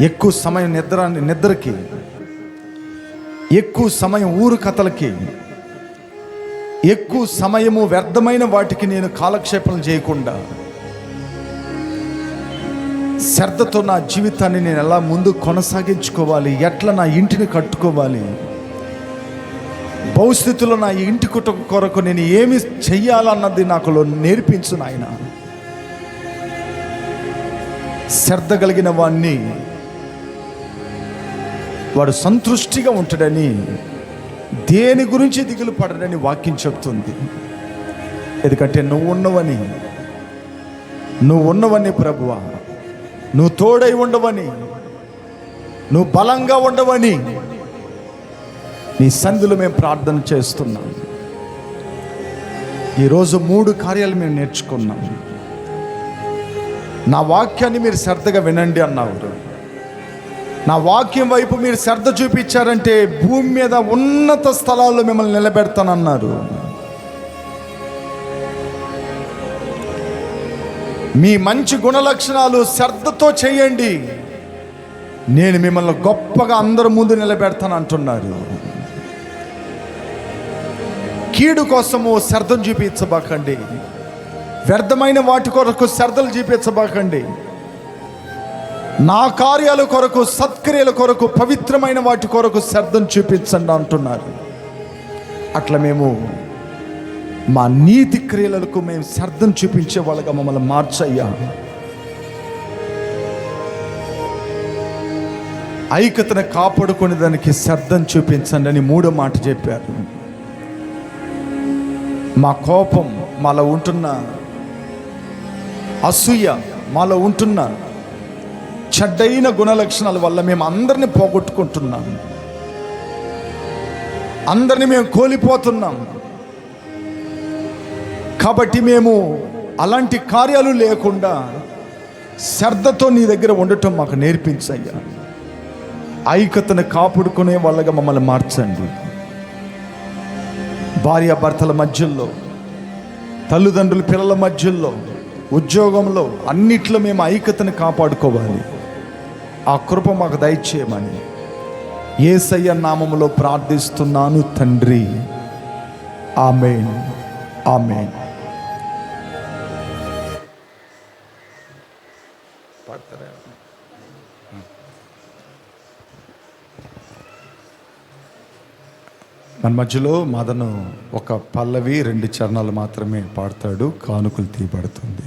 ఎక్కువ సమయం నిద్రకి, ఎక్కువ సమయం ఊరు కథలకి, ఎక్కువ సమయము వ్యర్థమైన వాటికి నేను కాలక్షేపం చేయకుండా శ్రద్ధతో నా జీవితాన్ని నేను ఎలా ముందు కొనసాగించుకోవాలి, ఎట్లా నా ఇంటిని కట్టుకోవాలి, భవిష్యత్తులో నా ఇంటి కొరకు నేను ఏమి చెయ్యాలన్నది నాకు నేర్పించు నాయన. శ్రద్ధ కలిగిన వాడిని వాడు సంతృష్టిగా ఉంటాడని, దేని గురించి దిగులు పడడని వాక్యం చెప్తుంది. ఎందుకంటే నువ్వు ఉన్నవని ప్రభువా, నువ్వు తోడై ఉండవని, నువ్వు బలంగా ఉండవని నీ సన్నిధిలో మేము ప్రార్థన చేస్తున్నాం. ఈరోజు 3 కార్యాలు మేము నేర్చుకున్నాం. నా వాక్యాన్ని మీరు శ్రద్ధగా వినండి అన్నారు. నా వాక్యం వైపు మీరు శ్రద్ధ చూపించారంటే భూమి మీద ఉన్నత స్థలాల్లో మిమ్మల్ని నిలబెడతానన్నారు. మీ మంచి గుణలక్షణాలు శ్రద్ధతో చేయండి, నేను మిమ్మల్ని గొప్పగా అందరి ముందు నిలబెడతాను అంటున్నారు. కీడు కోసము శ్రద్ధను చూపించబాకండి, వ్యర్థమైన వాటి కొరకు శ్రద్ధలు చూపించబాకండి. నా కార్యాల కొరకు, సత్క్రియల కొరకు, పవిత్రమైన వాటి కొరకు శ్రద్ధను చూపించండి అంటున్నారు. అట్లా మేము మా నీతి క్రియలకు మేము శ్రద్ధను చూపించే వాళ్ళగా మమ్మల్ని మార్చయ్యా. ఐక్యతను కాపాడుకునే దానికి శ్రద్ధను చూపించండి అని 3వ మాట చెప్పారు. మా కోపం, మాలో ఉంటున్న అసూయ, మాలో ఉంటున్న చెడ్డైన గుణలక్షణాల వల్ల మేము అందరినీ పోగొట్టుకుంటున్నాం, అందరినీ మేము కోల్పోతున్నాం. కాబట్టి మేము అలాంటి కార్యాలు లేకుండా శ్రద్ధతో నీ దగ్గర ఉండటం మాకు నేర్పించయ్యా. ఐక్యతను కాపాడుకునే వాళ్ళగా మమ్మల్ని మార్చండి. భార్యాభర్తల మధ్యలో, తల్లిదండ్రుల పిల్లల మధ్యలో, ఉద్యోగంలో, అన్నిట్లో మేము ఐక్యతను కాపాడుకోవాలి. ఆ కృప మాకు దయచేయమని యేసయ్య నామములో ప్రార్థిస్తున్నాను తండ్రి. ఆమేన్, ఆమేన్. మన మధ్యలో మదను ఒక పల్లవి 2 చరణాలు మాత్రమే పాడతాడు. కానుకలు తీయబడుతుంది.